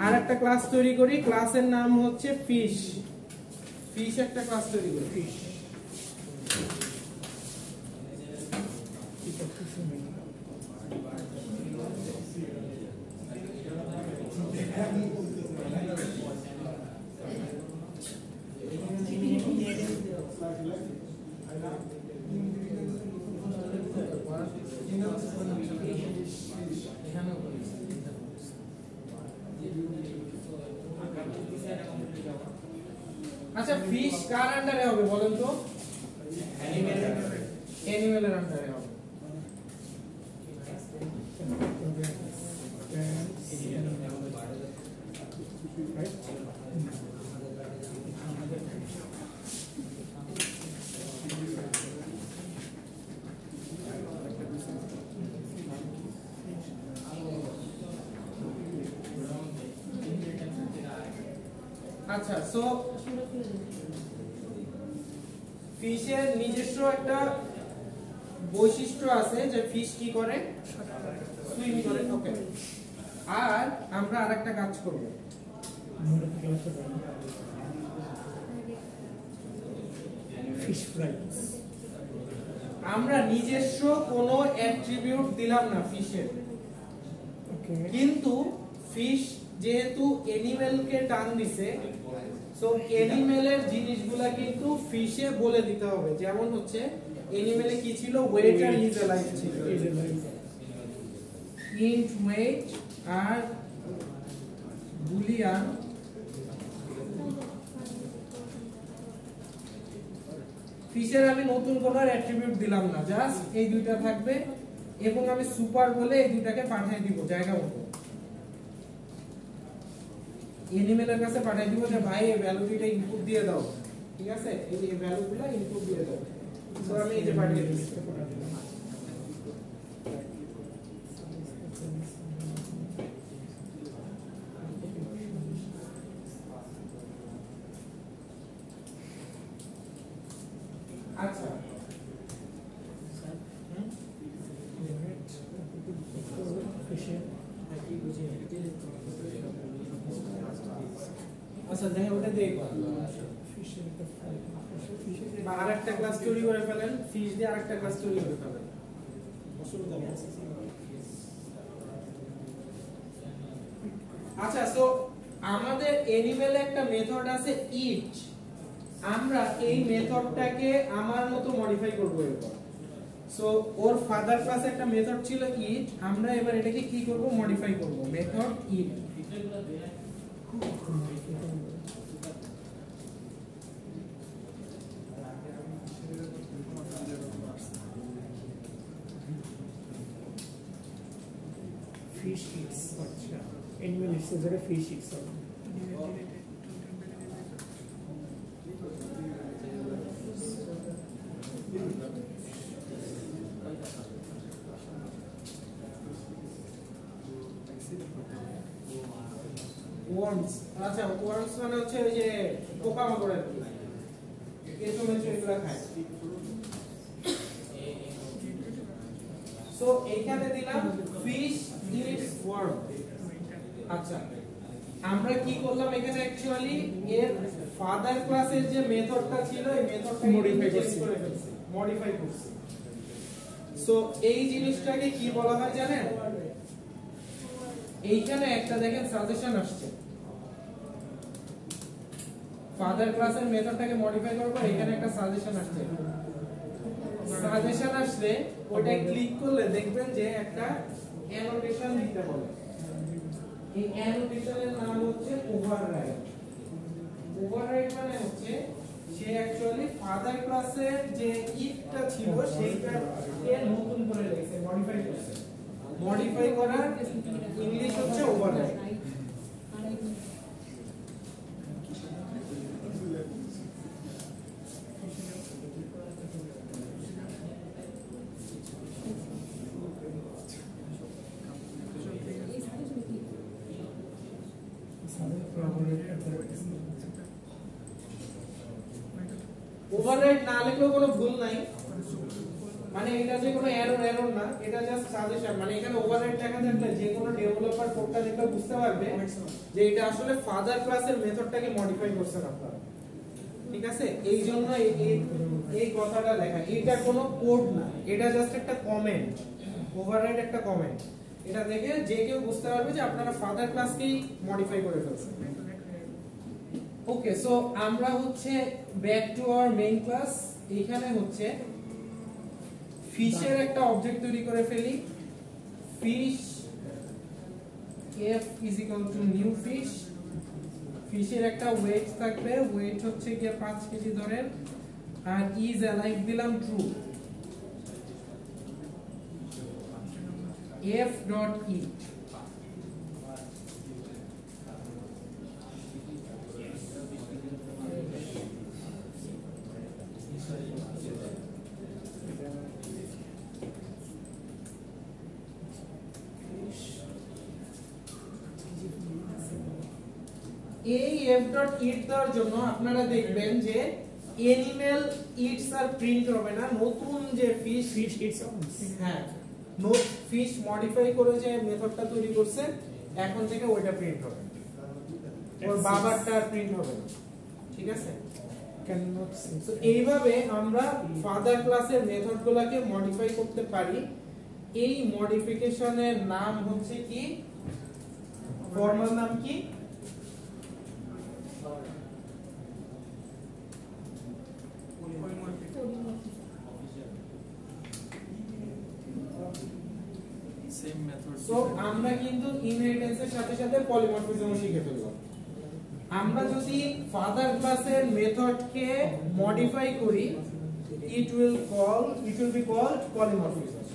আরেকটা ক্লাস তৈরি করি, ক্লাসের নাম হচ্ছে ফিশ। ফিশ একটা ক্লাস তৈরি করি, ফিশ। আচ্ছা, ফিশ কার আন্ডারে হবে বলেন তো? অ্যানিমেলের আন্ডারে হবে। আচ্ছা, সো ফিশের নিজস্ব একটা বৈশিষ্ট্য আছে যে ফিশ কি করে, সুইম করে। ওকে, আর আমরা আরেকটা কাজ করব। fish fry. আমরা নিজস্ব কোনো অ্যাট্রিবিউট দিলাম না ফিশের, Okay. কিন্তু ফিশ যেহেতু অ্যানিমেলকে টান দিছে, সো অ্যানিমেলের জিনিসগুলা কিন্তু ফিশে বলে দিতে হবে। যেমন হচ্ছে অ্যানিমেলে কি ছিল, ওয়েট আর ইজ অ্যালাইভ ছিল, Is alive. ইন্ট ওয়েট আর বুলিয়ান ফিশের আমি নতুন কোনো অ্যাট্রিবিউট দিলাম না, জাস্ট এই দুইটা থাকবে এবং আমি সুপার বলে এই দুইটাকে পাঠিয়ে দিব জায়গা মতো। অ্যানিমেলের কাছে পাঠিয়ে দিব যে ভাই এই ভ্যালুটা ইনপুট দিয়ে দাও, ঠিক আছে, এই যে ভ্যালুগুলো ইনপুট দিয়ে দাও। তো আমি এই যে পাঠিয়ে দিচ্ছি। আচ্ছা আচ্ছা দেখেন ওটা দেখো, বা আরেকটা ক্লাস তৈরি করে ফেলেন, ফিশ দিয়ে আরেকটা ক্লাস তৈরি করে ফেলেন, অসুবিধা নেই। আচ্ছা সো আমাদের অ্যানিমেলে একটা মেথড আছে ইট, আমরা এই মেথডটাকে আমার মতো মডিফাই করব এবার। সো ওর ফাদার ক্লাসে একটা মেথড ছিল ইট, আমরা এবার এটাকে কি করব, মডিফাই করব, মেথড ইট। Fish eats. अच्छा. Animal eats. Is there a fish eats? Worms, আচ্ছা ওয়ার্মস মানে হচ্ছে ওই যে পোকামাকড় আর কি, কেঁচো মেচো এগুলো খায়। সো এইখানে দিলাম ফিশ ইটস ওয়ার্ম। আচ্ছা আমরা কি করলাম এখানে, অ্যাকচুয়ালি এর ফাদার ক্লাসের যে মেথডটা ছিল এই মেথডটাকে মডিফাই করছি। সো এই জিনিসটাকে কি বলা হয় জানেন, এইখানে একটা দেখেন সাজেশন আসছে, ফাদার ক্লাসের মেথডটাকে মডিফাই করব, এখানে একটা সাজেশন আসছে। সাজেশন আসলে ওটা ক্লিক করলে দেখবেন যে একটা অ্যানোটেশন দিতে হবে। এই অ্যানোটেশনের নাম হচ্ছে ওভাররাইড। ওভাররাইড মানে হচ্ছে সে অ্যাকচুয়ালি ফাদার ক্লাসের যে ইটটা ছিল সেইটাকে নতুন করে লিখেছে, মডিফাই করছে। মডিফাই করার ইংলিশ হচ্ছে ওভাররাইড। ওভাররাইড না লিখলেও কোনো ভুল নাই, মানে এটা যে কোনো এরর না, এটা জাস্ট সাজেশন। মানে এখানে ওভাররাইড দেখা থাকলে যে কোনো ডেভেলপার কোডটা দেখলে বুঝতে পারবে যে এটা আসলে ফাদার ক্লাসের মেথডটাকে মডিফাই করছেন আপনারা, ঠিক আছে। এই জন্য এই কথাটা লেখা, এটা কোনো কোড না, এটা জাস্ট একটা কমেন্ট। ওভাররাইড একটা কমেন্ট, এটা দেখে যে কেউ বুঝতে পারবে যে আপনারা ফাদার ক্লাসকেই মডিফাই করে ফেলছেন। ওকে সো আমরা হচ্ছে back to our main class. এখানে হচ্ছে ফিশের একটা অবজেক্ট তৈরি করে ফেলি, fish f is equal to new fish। ফিশের একটা ওয়েট থাকবে, ওয়েট হচ্ছে গিয়ে 5 কেজি ধরেন, আর is alive দিলাম ট্রু। f dot eat এই f dot eat দেওয়ার জন্য আপনারা দেখবেন যে অ্যানিমেল ইটস আর প্রিন্ট হবে না, নতুন যে ফিশ eats. হ্যাঁ নোট ফিশ মডিফাই করে যে মেথডটা তৈরি করছে এখন থেকে ওইটা প্রিন্ট হবে, ওর বাবারটা প্রিন্ট হবে না, ঠিক আছে। cannot say. তো এইভাবে আমরা ফাদার ক্লাসের মেথডগুলোকে মডিফাই করতে পারি। এই মডিফিকেশনের নাম হচ্ছে কি, ফর্মাল নাম কি? Same method. সো আমরা কিন্তু ইনহেরিটেন্সের সাথে সাথে পলিমরফিজম শিখে ফেললাম। আমরা যদি ফাদার ক্লাসের মেথডকে মডিফাই করি, it will be called polymorphism।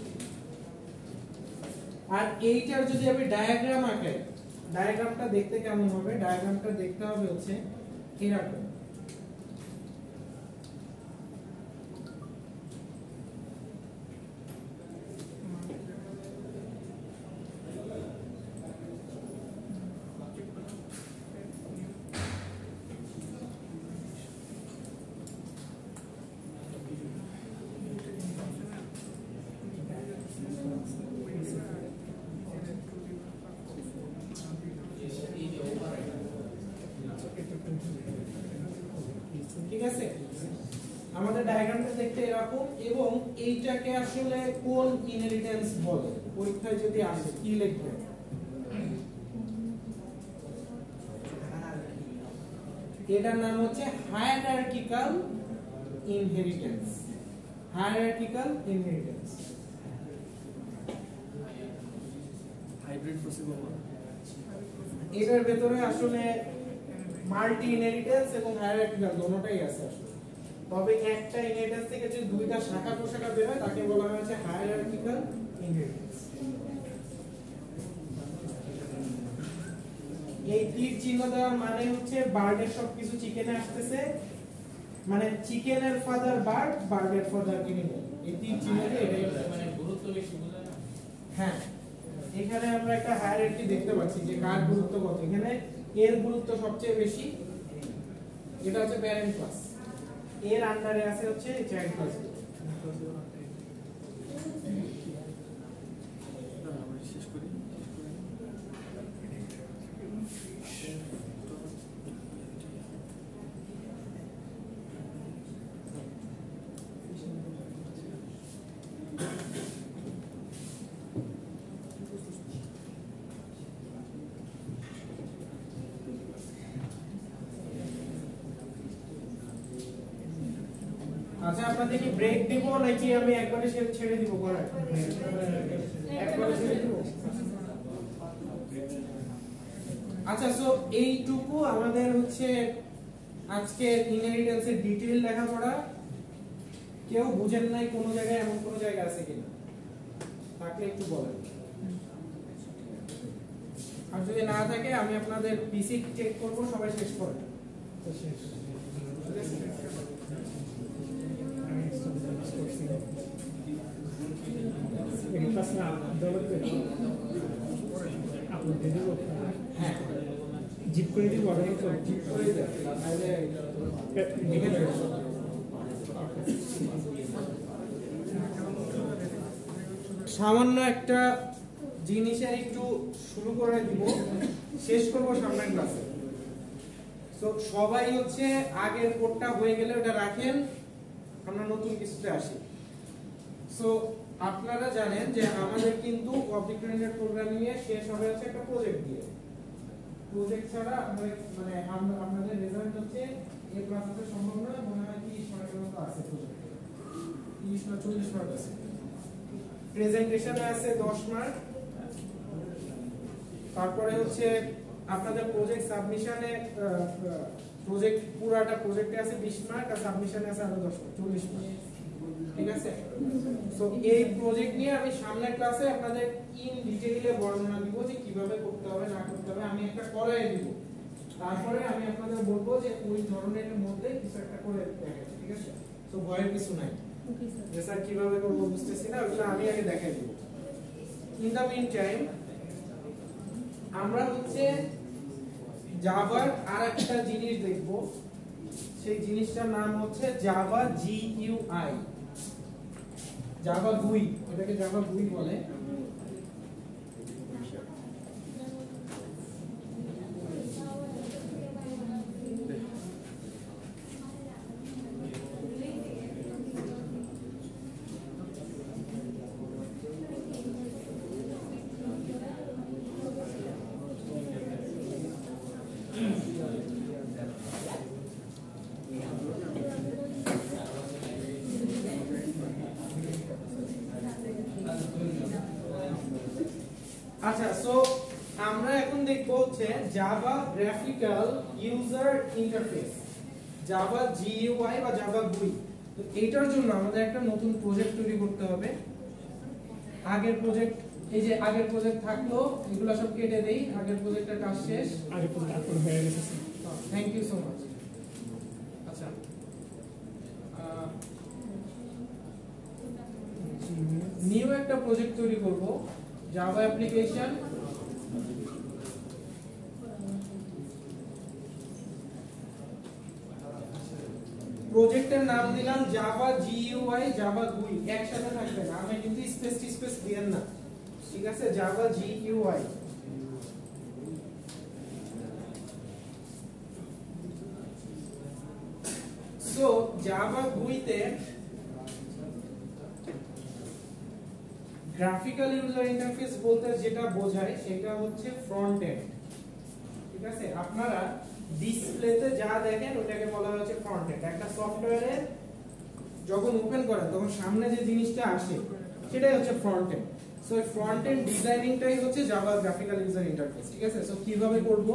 আর এইটার যদি আমি ডায়াগ্রাম আঁকাই, ডায়াগ্রামটা দেখতে কেমন হবে? ডায়াগ্রামটা দেখতে হবে হচ্ছে এরকম। ঠিক আছে, আমাদের ডায়াগ্রামটা দেখতে এরকম। এবং এইটাকে আসলে কোন ইনহেরিটেন্স বলে? পরীক্ষায় যদি আসে কি লিখবে? এটার নাম হচ্ছে hierarchical inheritance. Hierarchical inheritance. Hybrid possible. এটার ভেতরে আসলে মাল্টি ইনহেরিটেন্স এবং হায়ারার্কিক্যাল দুটোটাই আছে আসলে। তবে একটা ইনহেরিটেন্স থেকে যদি দুইটা শাখা প্রশাখা বের হয় তাকে বলা হয় হচ্ছে হায়ারার্কিক্যাল ইনহেরিটেন্স। এই তীর চিহ্ন দেওয়ার মানে হচ্ছে বার্ডের সবকিছু চিকেনে আসতেছে, মানে চিকেনের ফাদার বার্ড, বার্ডের ফাদার এনিমল। এই তীর চিহ্ন দিয়ে এটাই মানে গুরুত্ব বেশি বোঝা যায়। হ্যাঁ, এখানে আমরা একটা হায়ারার্কি দেখতে পাচ্ছি যে কার গুরুত্ব কত। এখানে এর গুরুত্ব সবচেয়ে বেশি। এটা হচ্ছে প্যারেন্ট ক্লাস, এর আন্ডারে আছে হচ্ছে চাইল্ড ক্লাস। শেষ করি। আচ্ছা, আপনাদের কি ব্রেক দিব নাকি আমি একবারে ছেড়ে দিব পড়ায়? একবারে ছেড়ে দিব। আচ্ছা, সো এইটুকু আমাদের হচ্ছে আজকে ইনহেরিটেন্সের ডিটেইল লেখাপড়া। কেউ বুঝেন নাই কোন জায়গায়, এমন কোন জায়গা আছে কিনা থাকলে একটু বলেন। আর যদি না থাকে আমি আপনাদের পিসি চেক করব, সবাই শেষ করেন। एक क्लास में डेवलप कर आप लोग दे दो। হ্যাঁ, জিপ করে দিব অর্ডার করব। ঠিক করে দেন। তাহলে লিখে দেন। সামান্য একটা জিনিসের একটু শুরু করে দিব, শেষ করব সামনের ক্লাসে। তো সবাই হচ্ছে আগের কোডটা হয়ে গেলে ওটা রাখেন, আমরা নতুন কিছুতে আসি। সো আপনারা জানেন যে আমাদের কিন্তু অবজেক্ট ওরিয়েন্টেড প্রোগ্রামিং এ শেষ হবে হচ্ছে একটা প্রজেক্ট দিয়ে। প্রজেক্ট ছাড়া মানে আমাদের রেজাল্ট হচ্ছে এই ক্লাসে সম্ভব না। মনে হয় 30 মার্কের মতো আছে প্রজেক্টে, 30 না 40 মার্ক আছে। প্রেজেন্টেশনে আছে 10 মার্ক। তারপরে হচ্ছে আপনাদের প্রজেক্ট সাবমিশনে প্রজেক্ট পুরাটা প্রজেক্টে আছে 20 মার্ক, আর সাবমিশনে আছে আরো 10 মার্ক, 40 মার্ক। ঠিক আছে, সো এই প্রজেক্ট নিয়ে আমি সামনের ক্লাসে আপনাদের ইন ডিটেইলে বর্ণনা দিব যে কিভাবে করতে হবে না করতে হবে। আমি একটা করাই দিব, তারপরে আমি আপনাদের বলবো যে ওই ধরনের মধ্যে কিছু একটা করে দেখাচ্ছি। ঠিক আছে, তো ভয়ের কিছু নাই। যে স্যার কিভাবে করব বুঝতেছি না, ওগুলো আমি আগে দেখাই দিব। ইন দা মিন টাইম আমরা হচ্ছে জাভার আরেকটা জিনিস দেখব। সেই জিনিসটার নাম হচ্ছে জাভা GUI, জাভা GUI। এটাকে জাভা GUI বলে। আচ্ছা সো আমরা এখন দেখব হচ্ছে Java graphical user interface, Java GUI বা জাভা GUI। তো এটার জন্য আমাদের একটা নতুন প্রজেক্ট তৈরি করতে হবে। আগের প্রজেক্ট, এই যে আগের প্রজেক্ট থাকলো, এগুলো সব কেটে দেই, আগের প্রজেক্টের কাজ শেষ। আগে প্রজেক্ট আপলোড হয়ে গেছে। Thank you so much. আচ্ছা নিউ একটা প্রজেক্ট তৈরি করব, জাভা অ্যাপ্লিকেশন প্রজেক্টের নাম দিলাম জাভা জিইউআই জাভা GUI, একসাথে থাকবে না, আমি কিন্তু স্পেস দিয়েন না, ঠিক আছে? Java GUI. So Java GUI তে গ্রাফিক্যাল ইউজার ইন্টারফেস বলতে যেটা বোঝায় সেটা হচ্ছে ফ্রন্ট এন্ড, ঠিক আছে? আপনারা ডিসপ্লেতে যা দেখেন ওটাকে বলা হচ্ছে ফ্রন্ট এন্ড। একটা সফটওয়্যারে যখন ওপেন করেন তখন সামনে যে জিনিসটা আসে সেটাই হচ্ছে ফ্রন্ট এন্ড। সো এই ফ্রন্ট এন্ড ডিজাইনিংটাই হচ্ছে জাভা গ্রাফিক্যাল ইউজার ইন্টারফেস, ঠিক আছে? সো কিভাবে করব?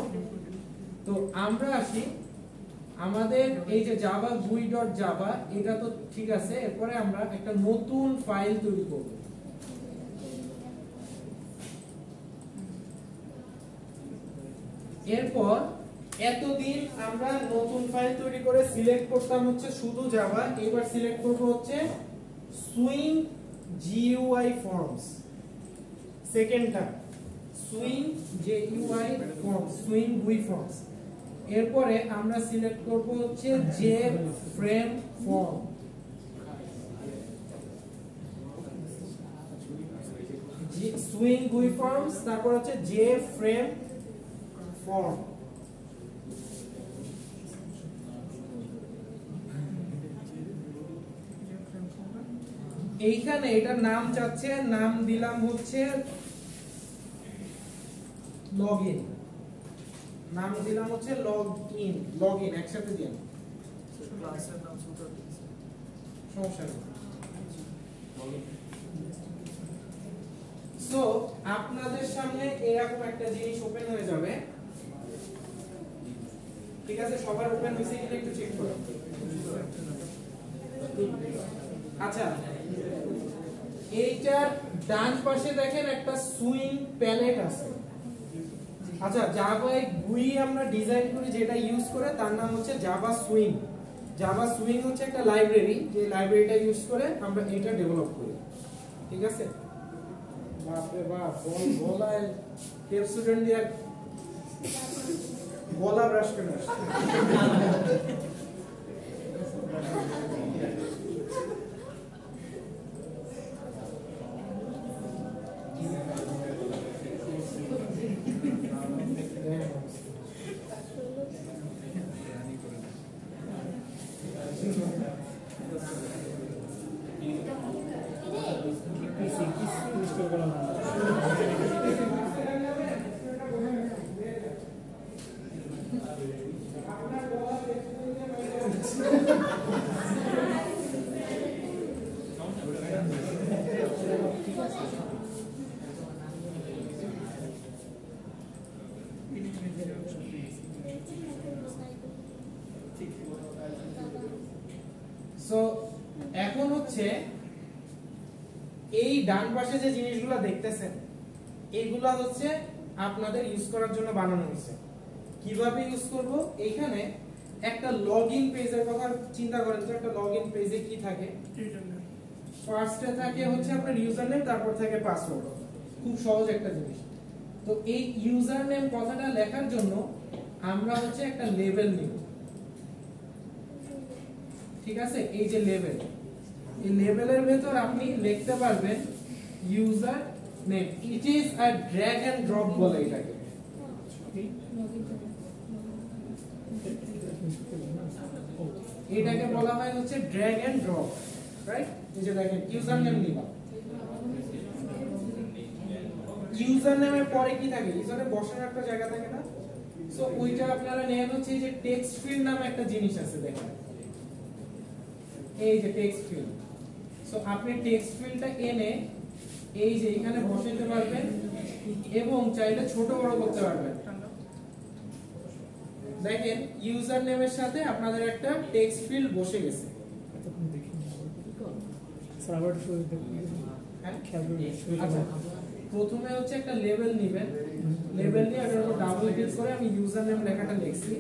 তো আমরা আসি আমাদের এই যে জাভা GUI.java, এটা তো ঠিক আছে। এরপরে আমরা একটা নতুন ফাইল তৈরি করব। এরপর এতদিন আমরা নতুন ফাইল তৈরি করে সিলেক্ট করতাম হচ্ছে শুধু জাভা, এবার সিলেক্ট করব হচ্ছে সুইং GUI ফর্মস। সেকেন্ডটা swing GUI forms, swing GUI forms. এরপরে আমরা সিলেক্ট করব হচ্ছে J frame form, swing GUI forms, তারপর হচ্ছে জে ফ্রেম ফর্ম। এইখানে এটার নাম চাচ্ছে, নাম দিলাম হচ্ছে লগইন, নাম দিলাম হচ্ছে লগইন একসাথে দিন, ক্লাসের নাম সুতো দিয়েছে। সমস্যা নেই। সো আপনাদের সামনে এরকম একটা জিনিস ওপেন হয়ে যাবে, ঠিক আছে? সবার ওপেন হয়েছে কিনা একটু চেক করুন। আচ্ছা এইটার ডান পাশে দেখেন একটা সুইং প্যালেট আছে। আচ্ছা জাভা GUI আমরা ডিজাইন করি যেটা ইউজ করে তার নাম হচ্ছে জাভা সুইং। জাভা সুইং হচ্ছে একটা লাইব্রেরি, যে লাইব্রেরিটা ইউজ করে আমরা এটা ডেভেলপ করি, ঠিক আছে? বাপরে বাপ, গলায় টেপ স্টুডেন্ট দিয়ে গলা ব্রাশ করে আসছে। ইনস্টল করা না। সো এখন হচ্ছে এই ডান পাশে যে জিনিসগুলো দেখতেছেন এইগুলা হচ্ছে আপনাদের ইউজ করার জন্য বানানো হয়েছে। কিভাবে ইউজ করব? এখানে একটা লগইন পেজের কথা চিন্তা করেন তো, একটা লগইন পেজে কি থাকে? ফার্স্টে থাকে হচ্ছে আপনার ইউজার নেম, তারপর থাকে পাসওয়ার্ড। খুব সহজ একটা জিনিস। তো এই ইউজার নেম কথাটা লেখার জন্য আমরা হচ্ছে একটা লেবেল নিব, ঠিক আছে? এই যে লেবেল, এই লেবেলের ভেতর আপনি লিখতে পারবেন user name. It is a drag and drop বলে এটাকে। এটাকে বলা হয় হচ্ছে ড্র্যাগ এন্ড ড্রপ, রাইট? এই যে দেখেন ইউজার নেম নিলাম, ইউজার নেমের পরে কি থাকে? ইউজারে বসার একটা জায়গা থাকে না? সো ওইটা আপনারা নেন হচ্ছে এই যে টেক্সট ফিল্ড নামে একটা জিনিস আছে, দেখেন এই যে টেক্সট ফিল্ড। সো আপনি টেক্সট ফিল্ডটা এনে এই যে এখানে বসাইতে পারবেন এবং চাইলে ছোট বড় করতে পারবেন। দেখেন ইউজার নেমের সাথে আপনাদের একটা টেক্সট ফিল্ড বসে গেছে। এতক্ষণ দেখি স্যার আবার একটু শুরু দেখুন। হ্যাঁ? খেয়াল করে আচ্ছা, প্রথমে হচ্ছে একটা লেভেল নেবেন, লেভেল নিয়ে এটার উপর ডাবল ক্লিক করে আমি ইউজার নেম লেখাটা লিখছি,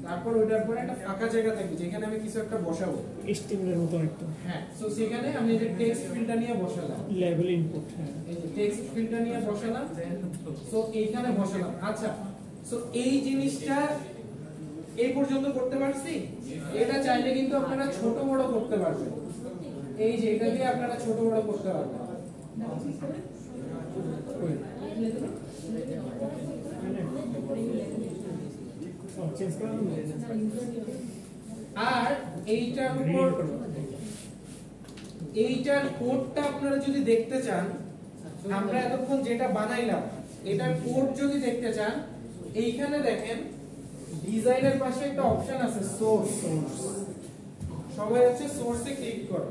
তারপর ওইটার পরে একটা ফাঁকা জায়গা থাকবে যেখানে আমি কিছু একটা বসাবো। HTML এর মতো একটা হ্যাঁ, সো সেখানে আমি এই যে টেক্সট ফিল্ডটা নিয়ে বসালাম, লেভেল ইনপুট। হ্যাঁ, এই যে টেক্সট ফিল্ডটা নিয়ে বসালাম, সো এইখানে বসালাম। আচ্ছা, সো এই জিনিসটা এই পর্যন্ত করতে পারছি। এটা চাইলে কিন্তু আপনারা ছোট বড় করতে পারবেন, এই যে এটা দিয়ে আপনারা ছোট বড় করতে পারবেন। চেঞ্জ করা আর এইটার উপর এইটার কোডটা আপনারা যদি দেখতে চান, আমরা এতক্ষণ যেটা বানাইলাম এটার কোড যদি দেখতে চান, এইখানে দেখেন ডিজাইনের পাশে একটা অপশন আছে সোর্স। সবাই হচ্ছে সোর্সে ক্লিক করো।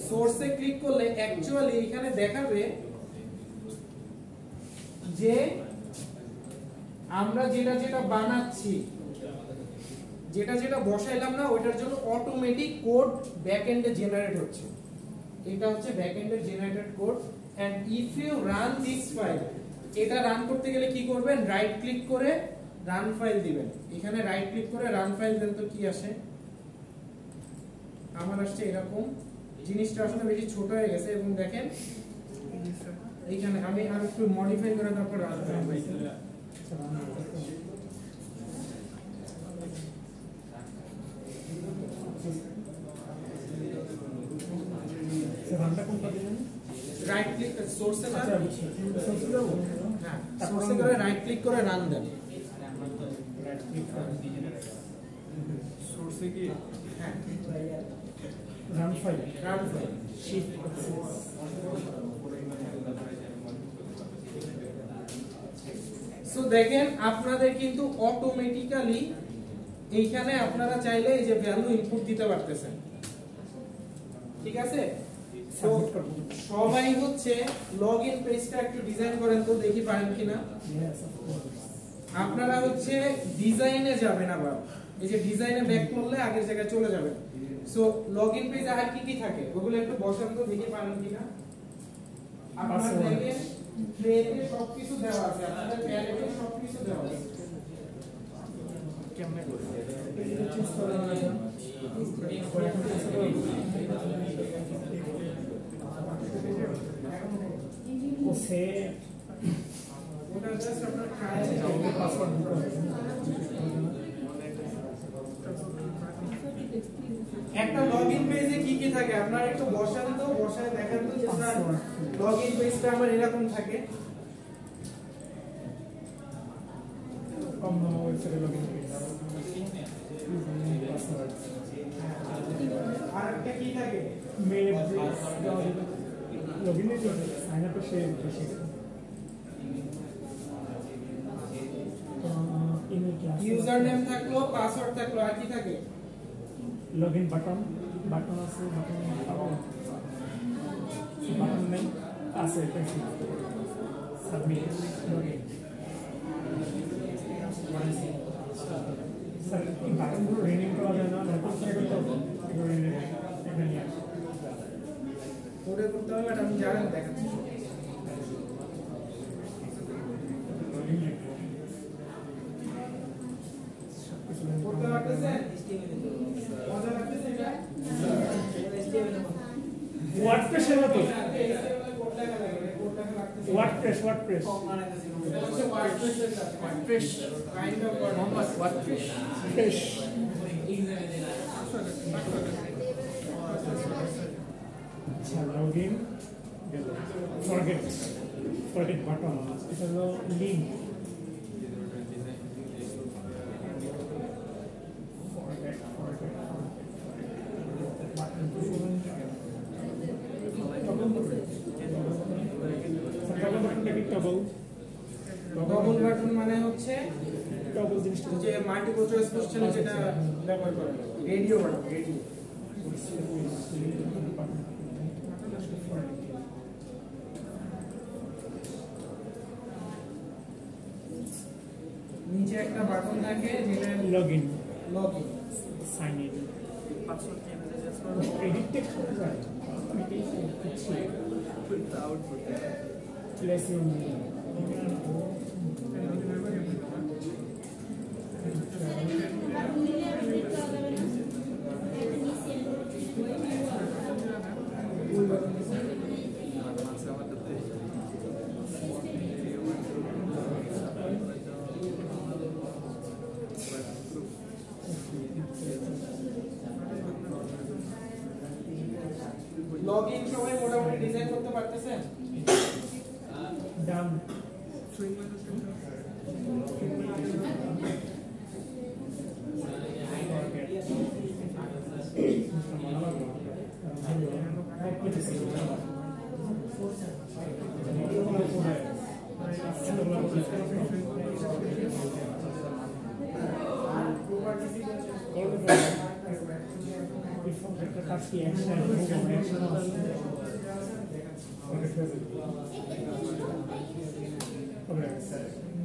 সোর্সে ক্লিক করলে অ্যাকচুয়ালি এখানে দেখাবে যে আমরা যেটা যেটা বানাচ্ছি, যেটা যেটা বসাইলাম না ওইটার জন্য অটোমেটিক কোড ব্যাকএন্ডে জেনারেট হচ্ছে। এটা হচ্ছে ব্যাকএন্ডে generated code. And if you run this file, এটা রান করতে গেলে কি করবেন, রাইট ক্লিক করে রান ফাইল দিবেন। এখানে রাইট ক্লিক করে রান ফাইল দেন তো কি আসে, আমার আসছে এরকম। জিনিসটা আসলে বেশি ছোট হয়ে গেছে এবং দেখেন এইখানে আমি আর একটু মডিফাই করে তারপর রান ফাইল দিই। রানটা কোনটা দিবেন? রাইট ক্লিক সোর্সে যান, আচ্ছা, সোর্সে যাব। হ্যাঁ সোর্সে করে রাইট ক্লিক করে রান দেন। সোর্সে কি হ্যাঁ run file run file shift so দেখেন আপনাদের কিন্তু অটোমেটিক্যালি এইখানে আপনারা চাইলে এই যে ভ্যালু ইনপুট দিতে পারতেছেন। ঠিক আছে, তো সবাই হচ্ছে লগইন পেজটা একটু ডিজাইন করেন তো দেখি পারেন কিনা। আপনারা হচ্ছে ডিজাইনে যাবেন, আবার এই যে ডিজাইনে ব্যাক করলে আগের জায়গায় চলে যাবেন। সো লগইন পেজে আর কি কি থাকে ওগুলো একটু বসান তো দেখি পারেন কিনা। আপনারা দেখেন প্লেতে সবকিছু দেওয়া আছে, আপনাদের প্যালেটে সবকিছু দেওয়া আছে। কেমনে করে ওসে ওটা জাস্ট আপনারা ট্রাই পাসওয়ার্ড একটা লগইন পেজে কি কি থাকে আপনারা একটু বসান তো, বসায় দেখান তো যে স্যার লগইন পেজটা আমার এরকম থাকে। অন্য ওয়েবসাইটে লগইন করি আর একটা কি থাকে, মেল লগইন এর জন্য সাইন আপে সে বেশি ইমেল ক্লাস ইউজার নেম থাকলো, পাসওয়ার্ড থাকলো, আর কি থাকে, লগইন বাটন আছে, বাটন নেই আছে, সাবমিট লগইন। স্যার এই বাটনগুলো রিনেম করা যায় না, নতুন করে করতে হবে, এগুলো রিনেম এটা নিয়ে আসি। কোডে করতে হবে, এটা আমি জানেন দেখাচ্ছি। করতে পারতেছেন, মজা লাগতেছে এটা, ওয়ার্ডপ্রেসের মতো কোড লেখা লাগে, কোড লেখা লাগতেছে। ওয়ার্ডপ্রেস এটা হচ্ছে ওয়ার্ডপ্রেসের কাজ, WordPress kind of WordPress. Fresh আচ্ছা লগইন গেল, ফরগেট বাটন, এটা হলো লিঙ্ক, ডবল বাটন মানে হচ্ছে টগল জিনিসটা যে মাল্টিপল চয়েস কোশ্চেনে যেটা ব্যবহার করা হয়, রেডিও বাটন, রেডিও। নিচে একটা বাটন থাকে যেটা login login sign in password কি এমএসএ চেঞ্জ করব এডিট টেক্সট করতে পারে আউটপুট প্লেস ইউর লগইন সবাই মোটামুটি ডিজাইন করতে পারতেছেন? ডান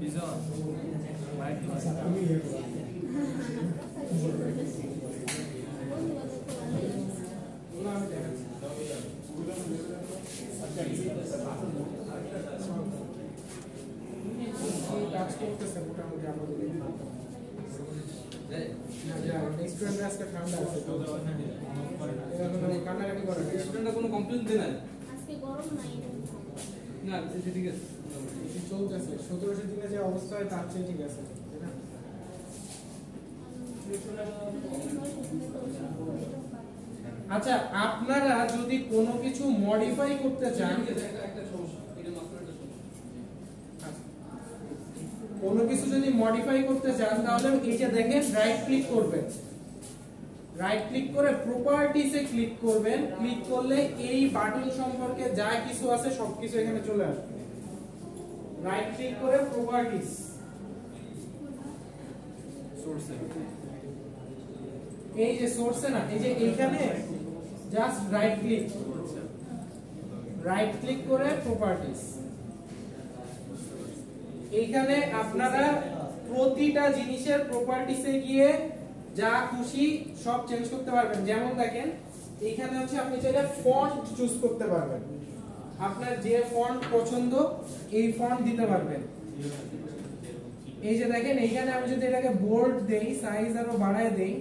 বিজন মাইক কাজ করতেছে মোটামুটি আমাদের স্টুডেন্ট আজকে ঠান্ডা আছে তো এখন কান্নাকাটি করে স্টুডেন্টরা কোনো কমপ্লেইন দেয় না আজকে গরম নাই না ঠিক আছে চলতেছে 1700 দিনে যে অবস্থা হয় তার চেয়ে ঠিক আছে তাই না? আচ্ছা আপনারা যদি কোনো কিছু মডিফাই করতে চান, একটা সমস্যা এটা মাত্র একটা সমস্যা কোনো কিছু যদি মডিফাই করতে চান তাহলে এই যে দেখেন রাইট ক্লিক করবেন, রাইট ক্লিক করে প্রপার্টিসে ক্লিক করবেন, ক্লিক করলে এই বাটন সম্পর্কে যা কিছু আছে সবকিছু এখানে চলে আসবে। রাইট ক্লিক করে প্রপার্টিস, সোর্সে এই যে সোর্সে না, এই যে এইখানে just right click, right click করে প্রপার্টিস। এইখানে আপনারা প্রতিটা জিনিসের প্রপার্টিসে গিয়ে যা খুশি সব চেঞ্জ করতে পারবেন। যেমন দেখেন এইখানে হচ্ছে আপনি চাইলে ফন্ট চুজ করতে পারবেন, আপনার যে ফন্ট পছন্দ এই ফন্ট দিতে পারবেন। এই যে দেখেন এইখানে আমি যদি এটাকে বোল্ড দেই, সাইজ আরো বাড়ায় দেই,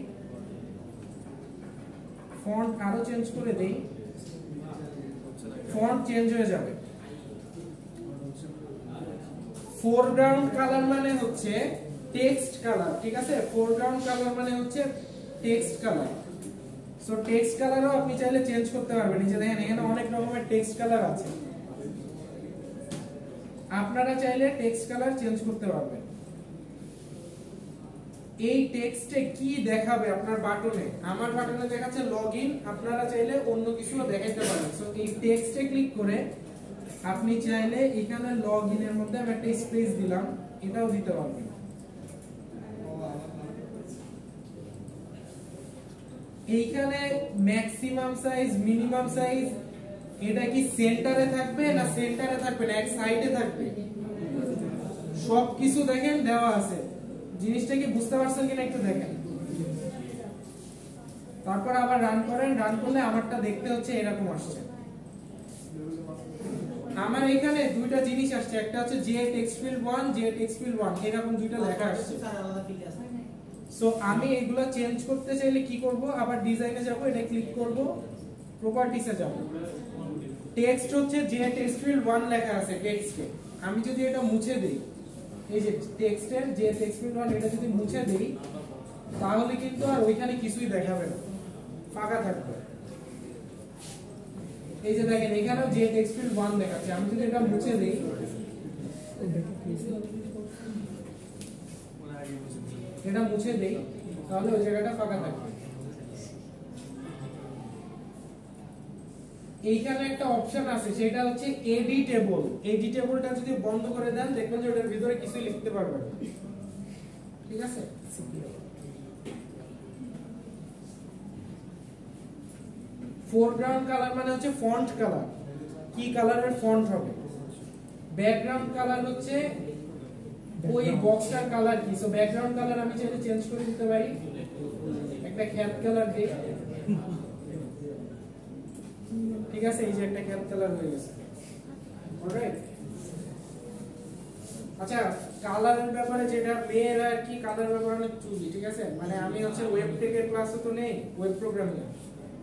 ফন্ট আরো চেঞ্জ করে দেই, ফন্ট চেঞ্জ হয়ে যাবে। ফোরগ্রাউন্ড কালার মানে হচ্ছে টেক্সট কালার, ঠিক আছে? ফোরগ্রাউন্ড কালার মানে হচ্ছে টেক্সট কালার। সো টেক্সট কালারও আপনি চাইলে চেঞ্জ করতে পারবেন। এই যে দেখেন এখানে অনেক রকমের টেক্সট কালার আছে, আপনারা চাইলে টেক্সট কালার চেঞ্জ করতে পারবেন। এই টেক্সটে কি দেখাবে আপনার বাটনে? আমার বাটনে দেখাচ্ছে লগইন, আপনারা চাইলে অন্য কিছুও দেখাইতে পারেন। সো এই টেক্সটে ক্লিক করে আপনি চাইলে এখানে লগইনের মধ্যে আমি একটা স্পেস দিলাম, এটাও দিতে পারবেন। এইখানে ম্যাক্সিমাম সাইজ, মিনিমাম সাইজ, এটা কি সেন্টারে থাকবে না সেন্টারে থাকবে না এক সাইডে থাকবে, সবকিছু দেখেন দেওয়া আছে। জিনিসটা কি বুঝতে পারছেন কিনা একটু দেখেন। তারপর আবার রান করেন, রান করলে আমারটা দেখতে হচ্ছে এরকম আসছে। আমার এখানে দুইটা জিনিস আসছে, একটা হচ্ছে জে টেক্সটফিল্ড 1, জে টেক্সটফিল্ড 1, এরকম দুইটা লেখা আসছে। আলাদা ফিল আছে সো আমি এগুলো চেঞ্জ করতে চাইলে কি করব? আবার ডিজাইনে যাব, এটা ক্লিক করব, প্রপার্টিসে যাব। টেক্সট হচ্ছে যে টেক্সটফিল্ড 1 লেখা আছে টেক্সটে, আমি যদি এটা মুছে দেই, এই যে টেক্সটের যে টেক্সটফিল্ড 1 এটা যদি মুছে দেই তাহলে কিন্তু আর ওইখানে কিছুই দেখাবে না, ফাঁকা থাকবে। এই যে দেখেন এখানেও যে টেক্সটফিল্ড 1 দেখাচ্ছে, আমি যদি এটা মুছে দেই, এটা মুছে দেই তাহলে ওই জায়গাটা ফাঁকা থাকবে। এইখানে একটা অপশন আছে সেটা হচ্ছে এডিটেবল। এডিটেবলটা যদি বন্ধ করে দেন দেখবেন যে ওটার ভিতরে কিছু লিখতে পারবেন না, ঠিক আছে? ফোরগ্রাউন্ড কালার মানে হচ্ছে ফন্ট কালার, কি কালারের ফন্ট হবে। ব্যাকগ্রাউন্ড কালার হচ্ছে ওই বক্সটার কালার কি। সো ব্যাকগ্রাউন্ড কালার আমি চাইলে চেঞ্জ করে দিতে পারি, একটা খ্যাত কালার দিই, ঠিক আছে, এই যে একটা খ্যাত কালার হয়ে গেছে। অলরাইট, আচ্ছা কালারের ব্যাপারে যেটা মেয়েরা আর কি কালার ব্যাপারে অনেক চুজি, ঠিক আছে, মানে আমি হচ্ছে ওয়েব টেকের ক্লাসে তো নেই, ওয়েব প্রোগ্রামিং,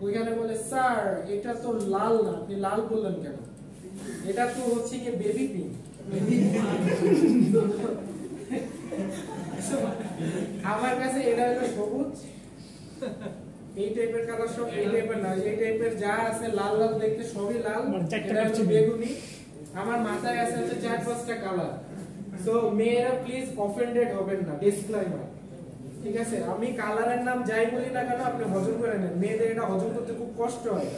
ওইখানে বলে স্যার এটা তো লাল না, আপনি লাল বললেন কেন, এটা তো হচ্ছে কি বেবি পিঙ্ক। আমার কাছে এটা হলো সবুজ, এই টাইপের কালার সব এই টাইপের না, এই টাইপের যা আছে লাল লাল দেখতে সবই লাল, এটা হচ্ছে বেগুনি। আমার মাথায় আছে হচ্ছে 4-5টা কালার। সো মেয়েরা প্লিজ অফেন্ডেড হবেন না, ডিসক্লেইমার, ঠিক আছে। আমি কালারের নাম যাই বলি না কেন আপনি হজম করে নেন, মেয়েদের এটা হজম করতে খুব কষ্ট হয়।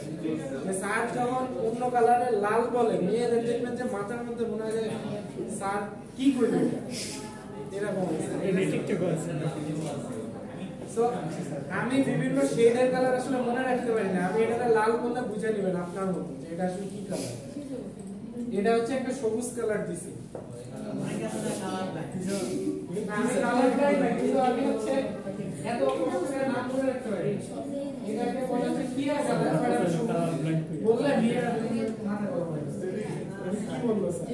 স্যার যখন অন্য কালারের লাল বলে মেয়েদের দেখবেন যে মাথার মধ্যে মনে হয় যে স্যার কি করবে এরকম। সো আমি বিভিন্ন শেডের কালার আসলে মনে রাখতে পারি না, আমি এটা লাল বললে বুঝে নেবেন আপনার মতো যে এটা আসলে কি কালার। এটা হচ্ছে একটা সবুজ কালার দিছি, আমি কালারটাই না কিন্তু আমি হচ্ছে এত কষ্ট করে নাম মনে রাখতে পারি। এটাকে বলা হচ্ছে কি কালার, বললে মেয়েরা মাথা গরম হয়ে যাবে। কি বলবো স্যার,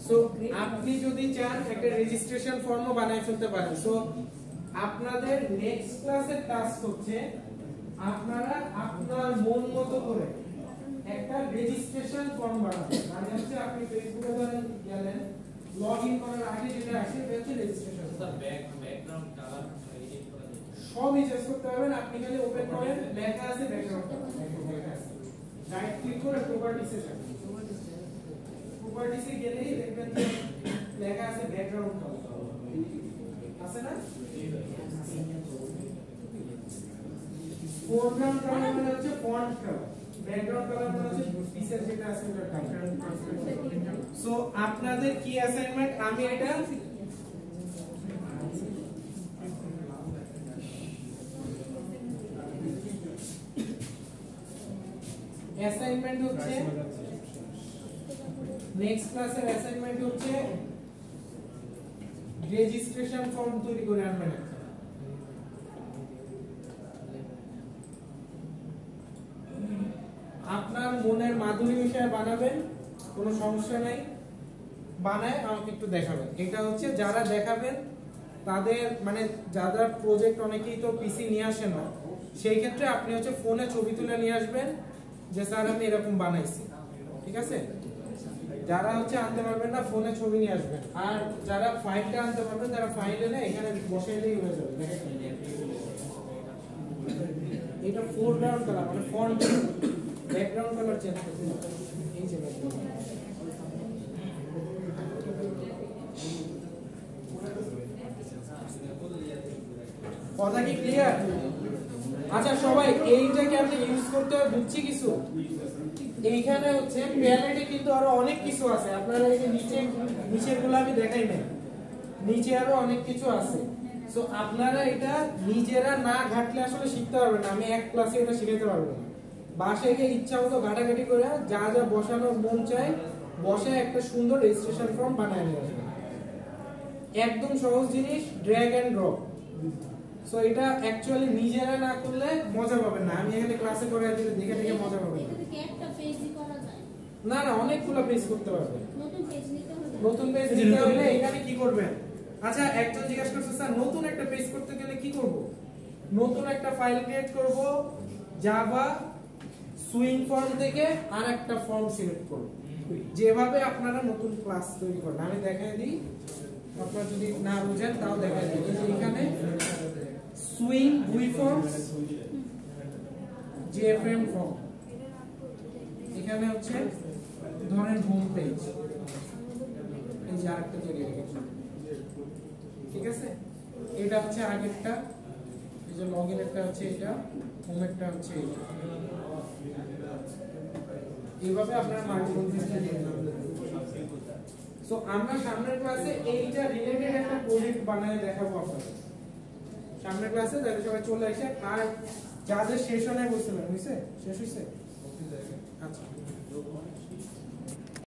সো আপনি যদি চান একটা রেজিস্ট্রেশন ফর্মও বানাই ফেলতে পারেন। সো আপনাদের নেক্সট ক্লাসের টাস্ক হচ্ছে আপনারা আপনার মন মতো করে একটা রেজিস্ট্রেশন ফর্ম বানাবেন। মানে হচ্ছে আপনি ফেসবুকে ধরেন গেলেন, লগইন করার আগে যেটা আসে সেটা হচ্ছে registration. Sir background colour edit করা যায়, সব চেঞ্জ করতে পারবেন। আপনি খালি ওপেন করেন, লেখা আছে ব্যাকগ্রাউন্ড কালার, রাইট ক্লিক করে প্রপার্টিসে যান, প্রপার্টিসে গেলেই দেখবেন যে লেখা আছে ব্যাকগ্রাউন্ড কালার, আছে না? ফোরগ্রাউন্ড কালার মানে হচ্ছে ফন্ট কালার, ব্যাকগ্রাউন্ড কালার মানে হচ্ছে পিসের যেটা আছে ওটা কালার। সো আপনাদের কি অ্যাসাইনমেন্ট, আমি এটা অ্যাসাইনমেন্ট হচ্ছে নেক্সট ক্লাসের অ্যাসাইনমেন্ট হচ্ছে রেজিস্ট্রেশন ফর্ম তৈরি করে আনবেন। আপনার মনের মাধুরী বিষয়ে বানাবেন, কোনো সমস্যা নাই, বানায় আমাকে একটু দেখাবেন। এটা হচ্ছে যারা দেখাবেন তাদের মানে যারা প্রজেক্ট, অনেকেই তো পিসি নিয়ে আসেন না, সেই ক্ষেত্রে আপনি হচ্ছে ফোনে ছবি তুলে নিয়ে আসবেন যে স্যার আমি এরকম বানাইছি, ঠিক আছে। যারা হচ্ছে আনতে পারবেন না ফোনে ছবি নিয়ে আসবেন, আর যারা ফাইলটা আনতে পারবেন তারা ফাইল এনে এখানে বসাইলেই হয়ে যাবে। এটা ফোরগ্রাউন্ড কালার মানে ফন্ট, ব্যাকগ্রাউন্ড কালার চেঞ্জ করতে হবে, এই যে কথা কি ক্লিয়ার? আচ্ছা সবাই এইটাকে আপনি ইউজ করতে হবে, বুঝছি কিছু। এইখানে হচ্ছে প্যালেটে কিন্তু আরো অনেক কিছু আছে, আপনারা এই যে নিচের গুলো আমি দেখাই নাই, নিচে আরো অনেক কিছু আছে। সো আপনারা এটা নিজেরা না ঘাটলে আসলে শিখতে পারবেন না, আমি এক ক্লাসে এটা শিখাতে পারবো না। বাসায় গিয়ে ইচ্ছা মতো ঘাটাঘাটি করে যা যা বসানোর মন চায় বসে একটা সুন্দর রেজিস্ট্রেশন ফর্ম বানিয়ে নিয়ে আসবেন। একদম সহজ জিনিস, ড্র্যাগ এন্ড ড্রপ। সো এটা অ্যাকচুয়ালি নিজেরা না করলে মজা পাবেন না, আমি এখানে ক্লাসে করে দিলে দেখে দেখে মজা পাবেন না। একটা পেজই করা যায় না না, অনেকগুলো পেজ করতে পারবেন। নতুন পেজ নিতে হবে নতুন পেজ নিতে হলে এখানে কি করবেন? আচ্ছা একজন জিজ্ঞাসা করছে স্যার নতুন একটা পেজ করতে গেলে কি করব? নতুন একটা ফাইল ক্রিয়েট করব, জাভা সুইং ফর্ম থেকে আর একটা ফর্ম সিলেক্ট করব, যেভাবে আপনারা নতুন ক্লাস তৈরি করেন আমি দেখাই দিই, আপনারা যদি না বুঝেন তাও দেখাই দিই। এই যে এখানে swing we forms, JFM form, এখানে হচ্ছে ধরেন হোম পেজ, এই যে আরেকটা তৈরি হয়ে গেছে, ঠিক আছে। এটা হচ্ছে আগেরটা, এই যে লগইনেরটা হচ্ছে এটা, হোমেরটা হচ্ছে এটা। এইভাবে আপনারা মাল্টিপল পেজ তৈরি করতে পারবেন। সো আমরা সামনের ক্লাসে এইটা রিলেটেড একটা প্রজেক্ট বানায় দেখাবো আপনাদের সামনের ক্লাসে, তাহলে সবাই চলে আসে। আর যাদের সেশনে বসছিলেন হইছে শেষ হইছে